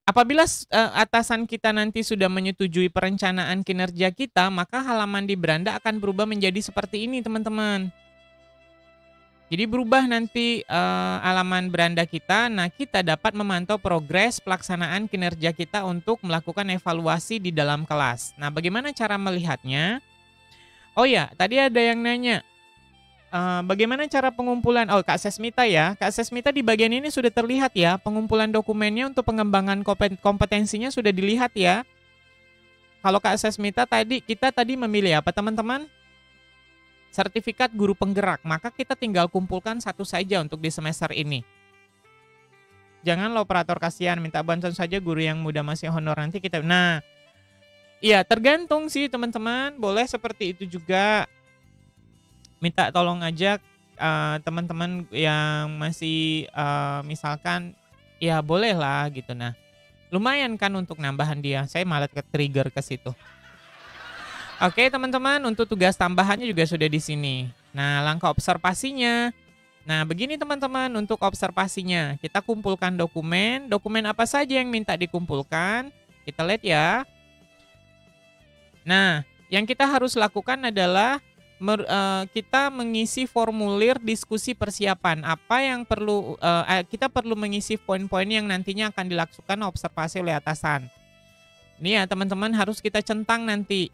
Apabila atasan kita nanti sudah menyetujui perencanaan kinerja kita, maka halaman di beranda akan berubah menjadi seperti ini teman-teman. Jadi berubah nanti halaman beranda kita. Nah, kita dapat memantau progres pelaksanaan kinerja kita untuk melakukan evaluasi di dalam kelas. Nah, bagaimana cara melihatnya? Oh ya, tadi ada yang nanya, bagaimana cara pengumpulan? Oh, Kak Sesmita ya. Kak Sesmita di bagian ini sudah terlihat ya, pengumpulan dokumennya untuk pengembangan kompetensinya sudah dilihat ya. Kalau Kak Sesmita kita tadi memilih apa teman-teman? Sertifikat guru penggerak, maka kita tinggal kumpulkan satu saja untuk di semester ini. Janganlah operator kasihan, minta bantuan saja guru yang muda masih honor nanti kita. Nah, iya tergantung sih teman-teman, boleh seperti itu juga. Minta tolong aja teman-teman yang masih misalkan, ya boleh lah gitu. Nah, lumayan kan untuk nambahan dia, saya malah ke-trigger ke situ. Oke teman-teman, untuk tugas tambahannya juga sudah di sini. Nah, langkah observasinya. Nah, begini teman-teman untuk observasinya. Kita kumpulkan dokumen apa saja yang minta dikumpulkan. Kita lihat ya. Nah, yang kita harus lakukan adalah kita mengisi formulir diskusi persiapan. Apa yang kita perlu mengisi poin-poin yang nantinya akan dilakukan observasi oleh atasan. Ini ya teman-teman harus kita centang nanti.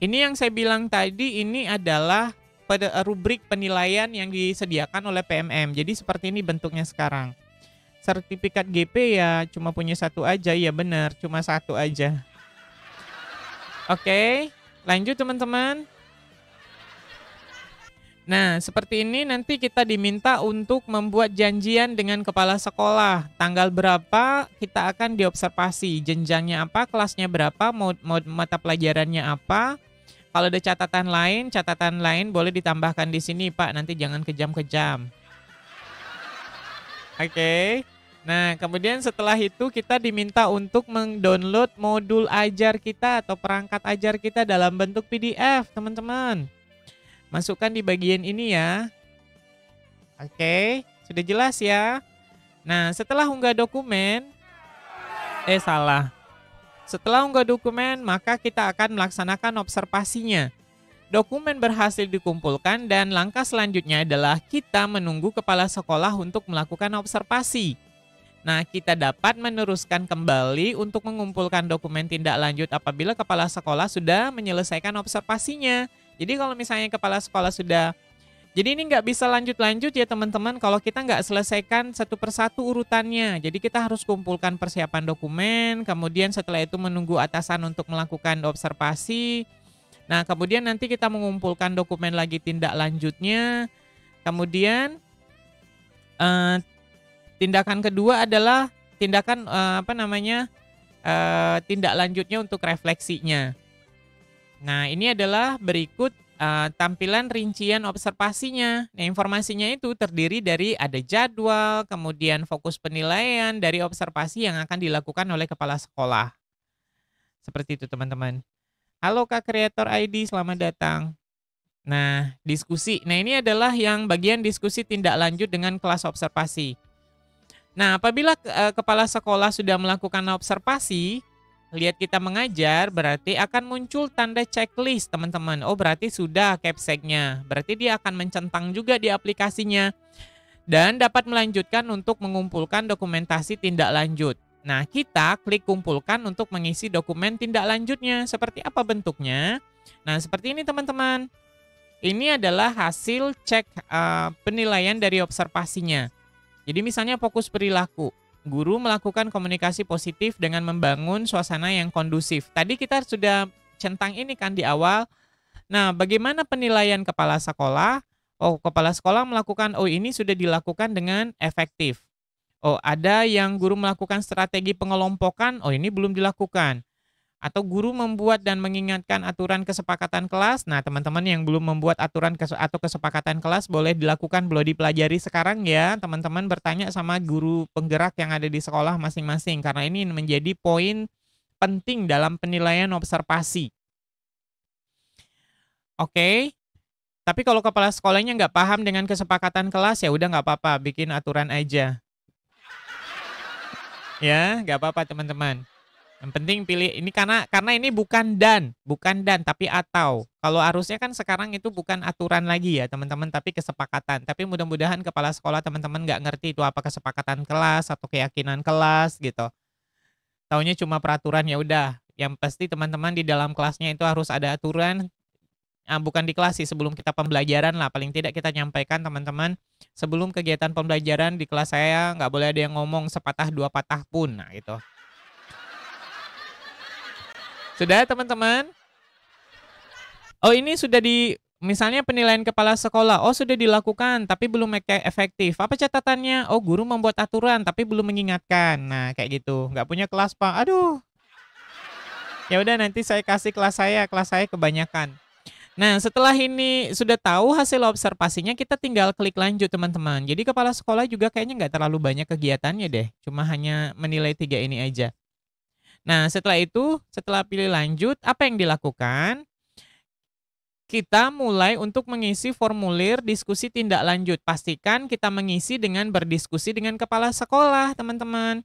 Ini yang saya bilang tadi, ini adalah pada rubrik penilaian yang disediakan oleh PMM. Jadi seperti ini bentuknya sekarang. Sertifikat GP ya cuma punya satu aja, ya benar, cuma satu aja. Oke, lanjut teman-teman. Nah, seperti ini nanti kita diminta untuk membuat janjian dengan kepala sekolah. Tanggal berapa kita akan diobservasi, jenjangnya apa, kelasnya berapa, mata pelajarannya apa. Kalau ada catatan lain boleh ditambahkan di sini, Pak. Nanti jangan kejam-kejam. Oke. Nah, kemudian setelah itu kita diminta untuk mendownload modul ajar kita atau perangkat ajar kita dalam bentuk PDF, teman-teman. Masukkan di bagian ini ya. Oke, sudah jelas ya. Nah, setelah unggah dokumen, Setelah unggah dokumen, maka kita akan melaksanakan observasinya. Dokumen berhasil dikumpulkan dan langkah selanjutnya adalah kita menunggu kepala sekolah untuk melakukan observasi. Nah, kita dapat meneruskan kembali untuk mengumpulkan dokumen tindak lanjut apabila kepala sekolah sudah menyelesaikan observasinya. Jadi kalau misalnya kepala sekolah sudah, jadi ini nggak bisa lanjut-lanjut ya teman-teman kalau kita nggak selesaikan satu persatu urutannya. Jadi kita harus kumpulkan persiapan dokumen, kemudian setelah itu menunggu atasan untuk melakukan observasi. Nah, kemudian nanti kita mengumpulkan dokumen lagi tindak lanjutnya. Kemudian tindakan kedua adalah tindakan tindak lanjutnya untuk refleksinya. Nah, ini adalah berikut tampilan rincian observasinya. Nah, informasinya itu terdiri dari ada jadwal, kemudian fokus penilaian dari observasi yang akan dilakukan oleh kepala sekolah. Seperti itu teman-teman. Halo Kak Kreator ID, selamat datang. Nah, diskusi. Nah, ini adalah yang bagian diskusi tindak lanjut dengan kelas observasi. Nah, apabila kepala sekolah sudah melakukan observasi, lihat kita mengajar, berarti akan muncul tanda checklist teman-teman. Oh, berarti sudah capsek-nya. Berarti dia akan mencentang juga di aplikasinya. Dan dapat melanjutkan untuk mengumpulkan dokumentasi tindak lanjut. Nah, kita klik kumpulkan untuk mengisi dokumen tindak lanjutnya. Seperti apa bentuknya? Nah, seperti ini teman-teman. Ini adalah hasil cek penilaian dari observasinya. Jadi misalnya fokus perilaku. Guru melakukan komunikasi positif dengan membangun suasana yang kondusif. Tadi kita sudah centang ini kan di awal. Nah, bagaimana penilaian kepala sekolah? Oh, kepala sekolah melakukan, oh ini sudah dilakukan dengan efektif. Oh, ada yang guru melakukan strategi pengelompokan, oh ini belum dilakukan. Atau guru membuat dan mengingatkan aturan kesepakatan kelas. Nah, teman-teman yang belum membuat aturan atau kesepakatan kelas boleh dilakukan, boleh dipelajari sekarang ya. Teman-teman bertanya sama guru penggerak yang ada di sekolah masing-masing. Karena ini menjadi poin penting dalam penilaian observasi. Oke. Tapi kalau kepala sekolahnya nggak paham dengan kesepakatan kelas, ya udah nggak apa-apa, bikin aturan aja. Ya, nggak apa-apa teman-teman. Yang penting pilih ini karena ini bukan tapi atau. Kalau harusnya kan sekarang itu bukan aturan lagi ya teman-teman, tapi kesepakatan. Tapi mudah-mudahan kepala sekolah teman-teman nggak ngerti itu apa kesepakatan kelas atau keyakinan kelas gitu. Taunya cuma peraturan, ya udah. Yang pasti teman-teman di dalam kelasnya itu harus ada aturan. Bukan di kelas sih, sebelum kita pembelajaran lah. Paling tidak kita nyampaikan teman-teman, sebelum kegiatan pembelajaran di kelas saya nggak boleh ada yang ngomong sepatah dua patah pun. Nah gitu. Sudah teman-teman? Oh ini sudah misalnya penilaian kepala sekolah, oh sudah dilakukan tapi belum efektif. Apa catatannya? Oh guru membuat aturan tapi belum mengingatkan. Nah kayak gitu, nggak punya kelas Pak, aduh. Ya udah nanti saya kasih kelas saya kebanyakan. Nah setelah ini sudah tahu hasil observasinya, kita tinggal klik lanjut teman-teman. Jadi kepala sekolah juga kayaknya nggak terlalu banyak kegiatannya deh, cuma hanya menilai 3 ini aja. Nah setelah itu, setelah pilih lanjut, apa yang dilakukan? Kita mulai untuk mengisi formulir diskusi tindak lanjut. Pastikan kita mengisi dengan berdiskusi dengan kepala sekolah, teman-teman.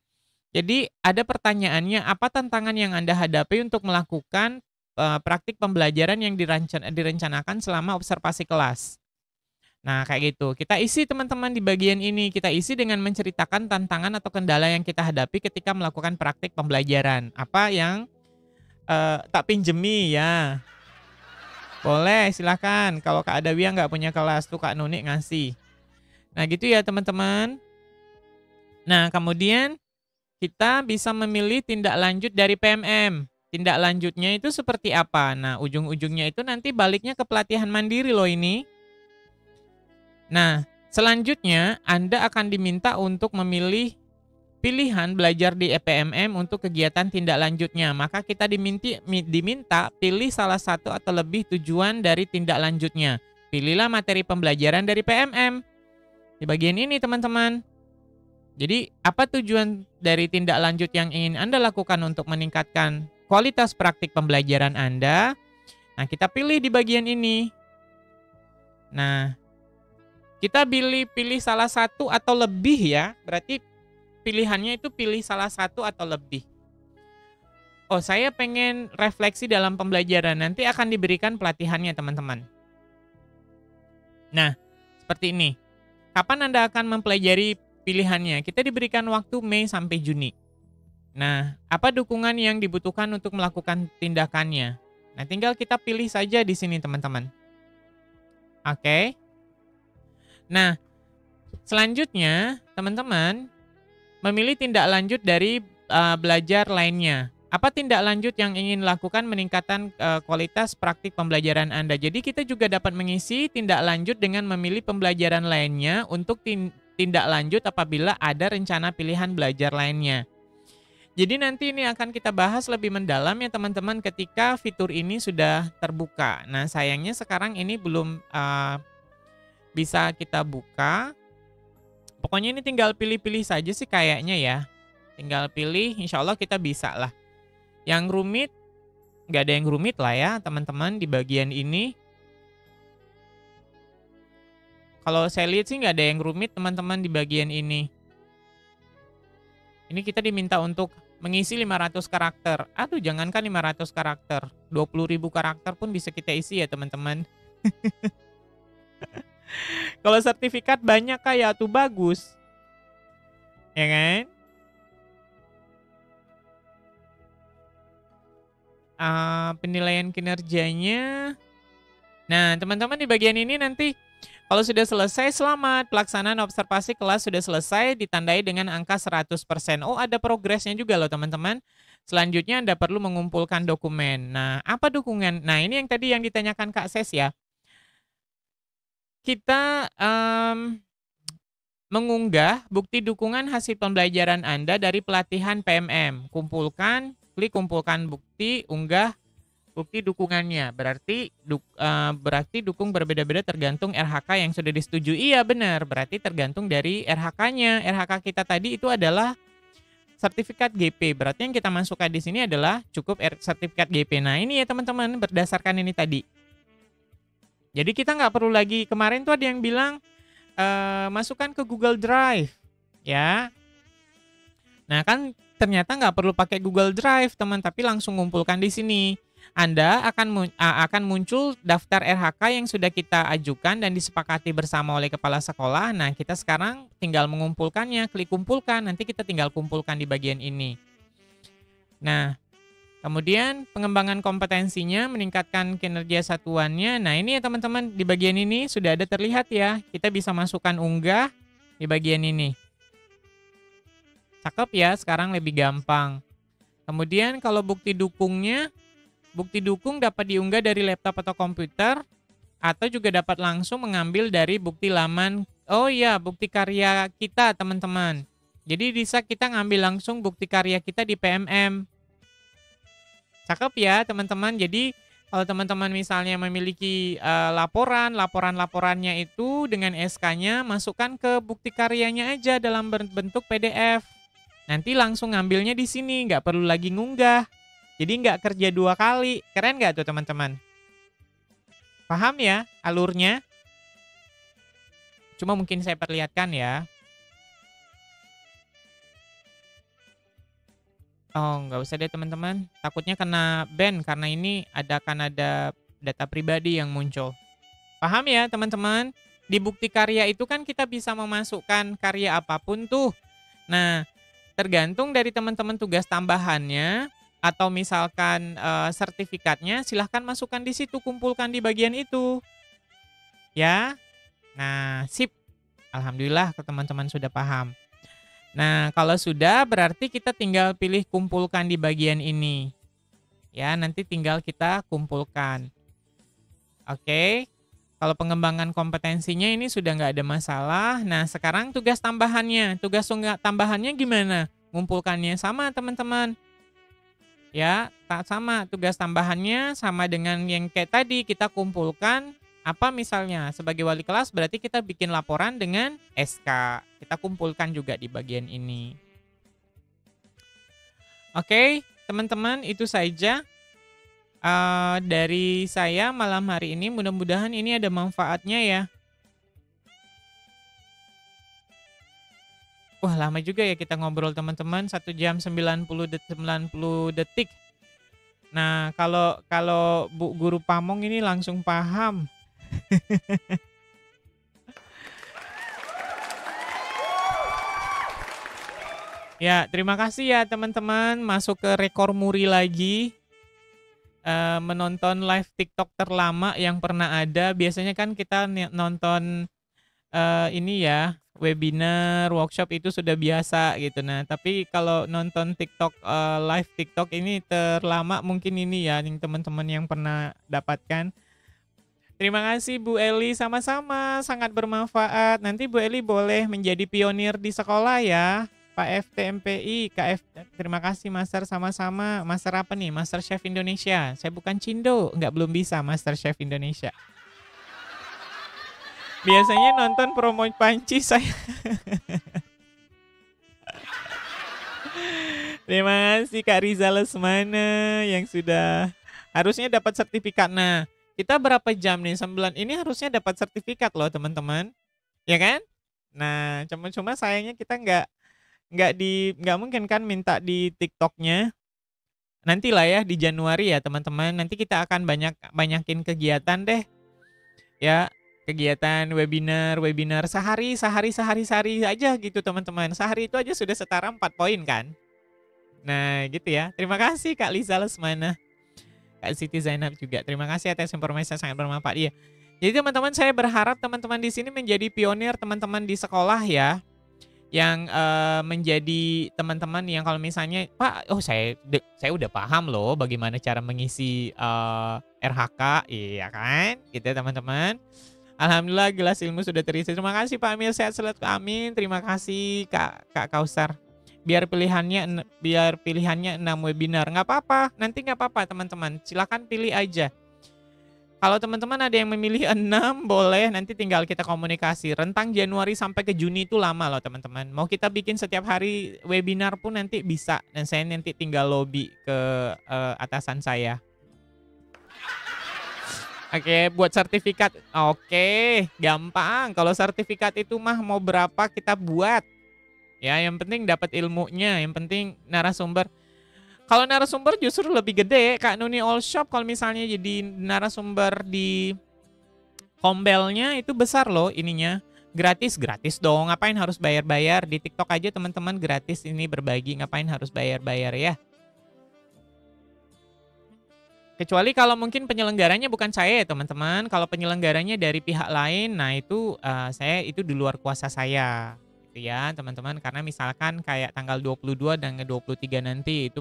Jadi ada pertanyaannya, apa tantangan yang Anda hadapi untuk melakukan praktik pembelajaran yang direncanakan selama observasi kelas. Nah, kayak gitu. Kita isi teman-teman di bagian ini. Kita isi dengan menceritakan tantangan atau kendala yang kita hadapi ketika melakukan praktik pembelajaran. Apa yang tak pinjemi ya. Boleh, silakan. Kalau Kak Adawia nggak punya kelas tuh Kak Nunik ngasih. Nah gitu ya teman-teman. Nah kemudian kita bisa memilih tindak lanjut dari PMM. Tindak lanjutnya itu seperti apa? Nah ujung-ujungnya itu nanti baliknya ke pelatihan mandiri loh ini. Nah selanjutnya Anda akan diminta untuk memilih pilihan belajar di EPMM untuk kegiatan tindak lanjutnya. Maka kita diminta pilih salah satu atau lebih tujuan dari tindak lanjutnya. Pilihlah materi pembelajaran dari PMM. Di bagian ini teman-teman. Jadi apa tujuan dari tindak lanjut yang ingin Anda lakukan untuk meningkatkan kualitas praktik pembelajaran Anda? Nah kita pilih di bagian ini. Nah kita pilih salah satu atau lebih ya. Berarti pilihannya itu pilih salah satu atau lebih. Oh, saya pengen refleksi dalam pembelajaran. Nanti akan diberikan pelatihannya, teman-teman. Nah, seperti ini. Kapan Anda akan mempelajari pilihannya? Kita diberikan waktu Mei sampai Juni. Nah, apa dukungan yang dibutuhkan untuk melakukan tindakannya? Nah, tinggal kita pilih saja di sini, teman-teman. Oke. Nah, selanjutnya, teman-teman memilih tindak lanjut dari belajar lainnya. Apa tindak lanjut yang ingin lakukan meningkatkan kualitas praktik pembelajaran Anda? Jadi kita juga dapat mengisi tindak lanjut dengan memilih pembelajaran lainnya untuk tindak lanjut apabila ada rencana pilihan belajar lainnya. Jadi nanti ini akan kita bahas lebih mendalam ya teman-teman ketika fitur ini sudah terbuka. Nah sayangnya sekarang ini belum bisa kita buka. Pokoknya ini tinggal pilih-pilih saja sih kayaknya ya. Tinggal pilih, insya Allah kita bisa lah. Yang rumit, nggak ada yang rumit lah ya teman-teman di bagian ini. Kalau saya lihat sih nggak ada yang rumit teman-teman di bagian ini. Ini kita diminta untuk mengisi 500 karakter. Aduh jangankan 500 karakter. 20.000 karakter pun bisa kita isi ya teman-teman. Kalau sertifikat banyak kayak tuh bagus. Ya kan? Penilaian kinerjanya Nah, teman-teman di bagian ini nanti kalau sudah selesai, selamat. Pelaksanaan observasi kelas sudah selesai, ditandai dengan angka 100%. Oh, ada progresnya juga loh teman-teman. Selanjutnya Anda perlu mengumpulkan dokumen. Nah, apa dokumen? Nah, ini yang tadi yang ditanyakan Kak Ses ya. Kita mengunggah bukti dukungan hasil pembelajaran Anda dari pelatihan PMM. Klik kumpulkan bukti, unggah bukti dukungannya. Berarti dukung berbeda-beda tergantung RHK yang sudah disetujui. Iya benar, berarti tergantung dari RHK-nya. RHK kita tadi itu adalah sertifikat GP. Berarti yang kita masukkan di sini adalah cukup sertifikat GP. Nah ini ya teman-teman, berdasarkan ini tadi. Jadi kita nggak perlu lagi, kemarin tuh ada yang bilang masukkan ke Google Drive, ya. Nah kan ternyata nggak perlu pakai Google Drive teman, tapi langsung ngumpulkan di sini. Anda akan muncul daftar RHK yang sudah kita ajukan dan disepakati bersama oleh kepala sekolah. Nah, kita sekarang tinggal mengumpulkannya, klik kumpulkan, nanti kita tinggal kumpulkan di bagian ini. Nah, kemudian pengembangan kompetensinya, meningkatkan kinerja satuannya. Nah, ini ya teman-teman, di bagian ini sudah ada terlihat ya. Kita bisa masukkan unggah di bagian ini. Cakep ya, sekarang lebih gampang. Kemudian kalau bukti dukungnya, bukti dukung dapat diunggah dari laptop atau komputer, atau juga dapat langsung mengambil dari bukti laman. Oh iya, bukti karya kita teman-teman. Jadi bisa kita ngambil langsung bukti karya kita di PMM. Cakep ya teman-teman. Jadi kalau teman-teman misalnya memiliki laporannya itu dengan SK-nya, masukkan ke bukti karyanya aja dalam bentuk PDF. Nanti langsung ngambilnya di sini, nggak perlu lagi ngunggah. Jadi nggak kerja 2 kali. Keren nggak tuh teman-teman? Paham ya alurnya? Cuma mungkin saya perlihatkan ya. Oh, nggak usah deh teman-teman. Takutnya kena ban karena ini akan ada data pribadi yang muncul. Paham ya teman-teman? Di bukti karya itu kan kita bisa memasukkan karya apapun tuh. Nah, tergantung dari teman-teman tugas tambahannya, atau misalkan sertifikatnya, silahkan masukkan di situ, kumpulkan di bagian itu. Ya. Nah, sip. Alhamdulillah teman-teman sudah paham. Nah, kalau sudah berarti kita tinggal pilih kumpulkan di bagian ini. Ya, nanti tinggal kita kumpulkan. Oke. Kalau pengembangan kompetensinya ini sudah nggak ada masalah. Nah, sekarang tugas tambahannya. Tugas tambahannya gimana? Ngumpulkannya sama teman-teman. Ya, tak sama. Tugas tambahannya sama dengan yang kayak tadi, kita kumpulkan apa misalnya sebagai wali kelas berarti kita bikin laporan dengan SK. Kita kumpulkan juga di bagian ini. Oke, teman-teman, itu saja dari saya malam hari ini. Mudah-mudahan ini ada manfaatnya ya. Wah, lama juga ya kita ngobrol teman-teman, 1 jam 90 detik. Nah, kalau Bu Guru Pamong ini langsung paham. Ya, terima kasih ya teman-teman, masuk ke rekor muri lagi. Menonton live TikTok terlama yang pernah ada. Biasanya kan kita nonton ini ya, webinar, workshop itu sudah biasa gitu. Nah, tapi kalau nonton TikTok, live TikTok ini terlama mungkin ini ya yang teman-teman yang pernah dapatkan. Terima kasih Bu Eli, sama-sama, sangat bermanfaat. Nanti Bu Eli boleh menjadi pionir di sekolah ya. Pak FTMPI, KF, terima kasih Master, sama-sama. Master apa nih? Master Chef Indonesia. Saya bukan Cindo, belum bisa Master Chef Indonesia. Biasanya nonton promo panci saya. Terima kasih Kak Riza Lesmana yang sudah harusnya dapat sertifikat. Nah, kita berapa jam nih? 9 ini harusnya dapat sertifikat loh teman-teman. Ya kan? Nah, cuma sayangnya kita nggak mungkin kan minta di TikToknya. Nantilah ya di Januari ya teman-teman. Nanti kita akan banyakin kegiatan deh. Ya, kegiatan webinar sehari aja gitu teman-teman. Sehari itu aja sudah setara 4 poin kan. Nah gitu ya. Terima kasih Kak Liza Lesmana. Kak Siti Zainab juga. Terima kasih atas informasi yang sangat bermanfaat. Iya. Jadi teman-teman, saya berharap teman-teman di sini menjadi pionir teman-teman di sekolah ya. Yang menjadi teman-teman yang kalau misalnya, "Pak, oh saya udah paham loh bagaimana cara mengisi RHK." Iya kan? Gitu ya teman-teman. Alhamdulillah gelas ilmu sudah terisi. Terima kasih Pak Amir, sehat selalu. Amin. Terima kasih Kak Kausar. Biar pilihannya 6 webinar. Nggak apa-apa, nanti nggak apa-apa teman-teman. Silakan pilih aja. Kalau teman-teman ada yang memilih 6, boleh, nanti tinggal kita komunikasi. Rentang Januari sampai ke Juni itu lama loh teman-teman. Mau kita bikin setiap hari webinar pun nanti bisa. Dan saya nanti tinggal lobby ke atasan saya. Oke, buat sertifikat. Oke, gampang. Kalau sertifikat itu mah mau berapa kita buat. Ya, yang penting dapat ilmunya, yang penting narasumber. Kalau narasumber justru lebih gede, Kak Nuni All Shop kalau misalnya jadi narasumber di Kombelnya itu besar loh ininya. Gratis dong. Ngapain harus bayar-bayar? Di TikTok aja teman-teman gratis ini berbagi, ngapain harus bayar-bayar ya? Kecuali kalau mungkin penyelenggaranya bukan saya ya teman-teman. Kalau penyelenggaranya dari pihak lain, nah itu saya itu di luar kuasa saya. Gitu ya teman-teman. Karena misalkan kayak tanggal 22 dan 23 nanti itu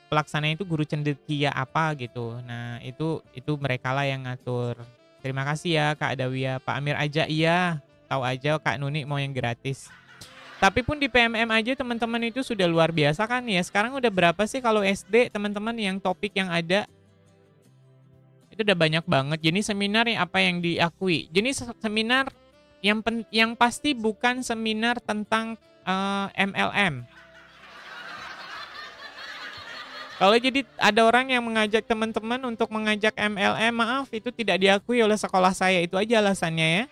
pelaksananya itu guru cendekia apa gitu. Nah itu mereka lah yang ngatur. Terima kasih ya Kak Dawia. Pak Amir aja iya. Tahu aja Kak Nuni mau yang gratis. Tapi pun di PMM aja teman-teman itu sudah luar biasa kan ya. Sekarang udah berapa sih kalau SD teman-teman yang topik yang ada? Itu udah banyak banget. Jenis seminar yang apa yang diakui. Jenis seminar yang pasti bukan seminar tentang MLM. Kalau jadi ada orang yang mengajak teman-teman untuk mengajak MLM, maaf itu tidak diakui oleh sekolah saya. Itu aja alasannya ya.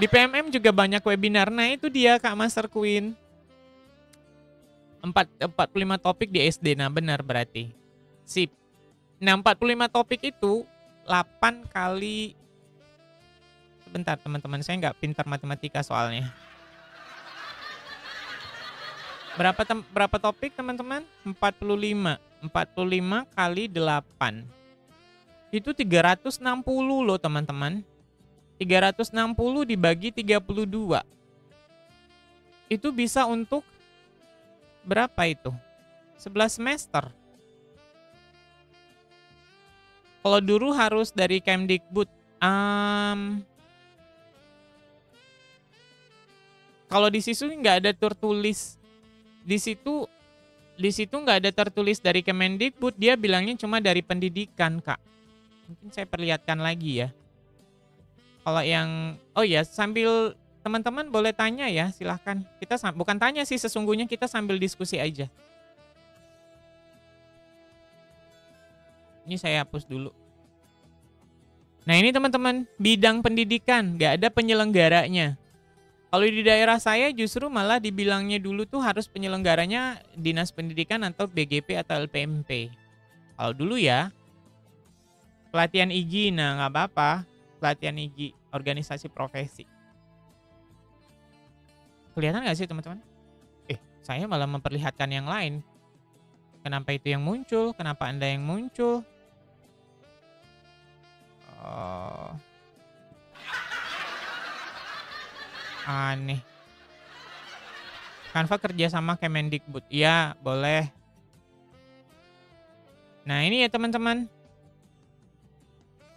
Di PMM juga banyak webinar. Nah itu dia Kak Master Queen. 45 topik di SD. Nah benar berarti. Sip. Nah 45 topik itu 8 kali. Sebentar teman-teman, saya nggak pintar matematika soalnya. Berapa topik teman-teman? 45. 45 kali 8. Itu 360 loh teman-teman. 360 dibagi 32. Itu bisa untuk berapa itu? 11 semester. Kalau dulu harus dari Kemdikbud. Kalau di situ nggak ada tertulis. Di situ nggak ada tertulis dari Kemendikbud. Dia bilangnya cuma dari pendidikan, Kak. Mungkin saya perlihatkan lagi ya. Kalau yang, oh ya, sambil teman-teman boleh tanya ya, silahkan. Kita bukan tanya sih sesungguhnya, kita sambil diskusi aja. Ini saya hapus dulu. Nah ini teman-teman, bidang pendidikan, nggak ada penyelenggaranya. Kalau di daerah saya justru malah dibilangnya dulu tuh harus penyelenggaranya Dinas Pendidikan atau BGP atau LPMP. Kalau dulu ya, pelatihan IGI, nah nggak apa-apa. Pelatihan IGI, organisasi profesi. Kelihatan nggak sih teman-teman? Saya malah memperlihatkan yang lain. Kenapa itu yang muncul? Kenapa Anda yang muncul? Aneh. Canva kerja sama Kemendikbud. Iya, boleh. Nah, ini ya teman-teman.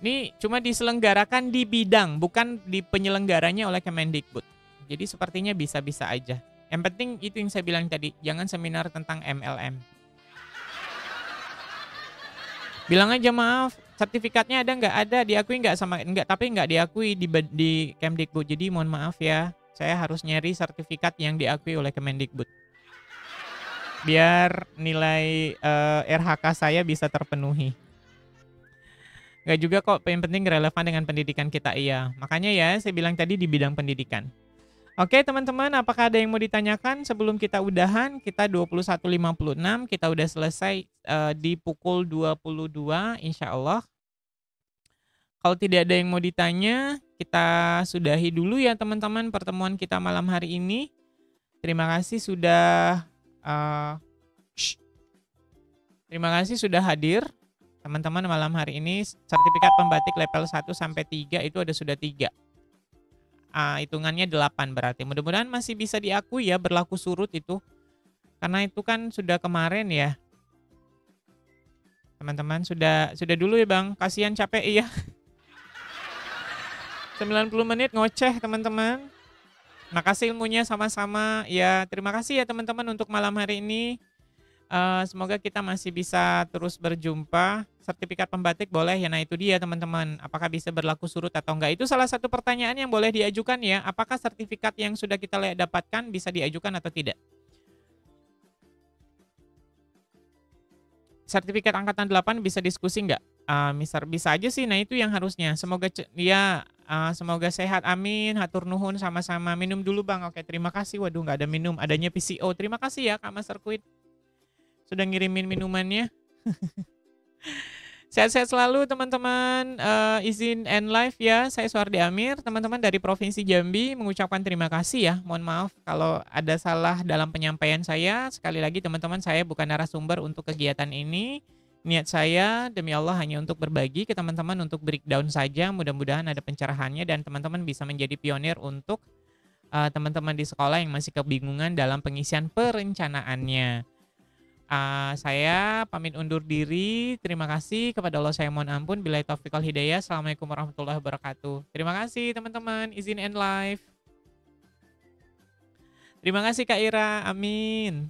Ini cuma diselenggarakan di bidang, bukan di penyelenggaranya oleh Kemendikbud. Jadi sepertinya bisa-bisa aja. Yang penting itu yang saya bilang tadi, jangan seminar tentang MLM. Bilang aja maaf, sertifikatnya ada nggak? Ada, diakui nggak sama nggak? Tapi nggak diakui di Kemdikbud. Jadi mohon maaf ya, saya harus nyari sertifikat yang diakui oleh Kemendikbud. Biar nilai RHK saya bisa terpenuhi. Nggak juga kok, yang penting relevan dengan pendidikan kita, iya. Makanya ya, saya bilang tadi di bidang pendidikan. Oke teman-teman, apakah ada yang mau ditanyakan sebelum kita udahan? Kita 21.56, kita udah selesai di pukul 22 insya Allah. Kalau tidak ada yang mau ditanya, kita sudahi dulu ya teman-teman pertemuan kita malam hari ini. Terima kasih sudah Eh, Terima kasih sudah hadir. Teman-teman malam hari ini sertifikat pembatik level 1 sampai 3 itu ada sudah 3. Hitungannya 8 berarti. Mudah-mudahan masih bisa diakui ya berlaku surut itu. Karena itu kan sudah kemarin ya. Teman-teman sudah dulu ya Bang. Kasihan capek iya. 90 menit ngoceh teman-teman. Makasih ilmunya sama-sama. Ya, terima kasih ya teman-teman untuk malam hari ini. Semoga kita masih bisa terus berjumpa. Sertifikat pembatik boleh ya. Nah itu dia teman-teman. Apakah bisa berlaku surut atau enggak? Itu salah satu pertanyaan yang boleh diajukan ya. Apakah sertifikat yang sudah kita dapatkan bisa diajukan atau tidak? Sertifikat angkatan 8 bisa diskusi nggak? Bisa aja sih. Nah itu yang harusnya. Semoga sehat. Amin. Hatur nuhun sama-sama. Minum dulu Bang. Oke terima kasih. Waduh nggak ada minum. Adanya PCO. Terima kasih ya Kak Master Quid. Sudah ngirimin minumannya. Sehat-sehat selalu teman-teman. Izin end live ya. Saya Suhardi Amir, teman-teman dari Provinsi Jambi mengucapkan terima kasih ya. Mohon maaf kalau ada salah dalam penyampaian saya. Sekali lagi teman-teman, saya bukan narasumber untuk kegiatan ini. Niat saya demi Allah hanya untuk berbagi ke teman-teman, untuk breakdown saja. Mudah-mudahan ada pencerahannya dan teman-teman bisa menjadi pionir untuk teman-teman di sekolah yang masih kebingungan dalam pengisian perencanaannya. Saya pamit undur diri. Terima kasih kepada Allah saya mohon ampun. Billahi taufiq wal hidayah. Assalamualaikum warahmatullahi wabarakatuh. Terima kasih teman-teman. Izin end live. Terima kasih Kak Ira. Amin.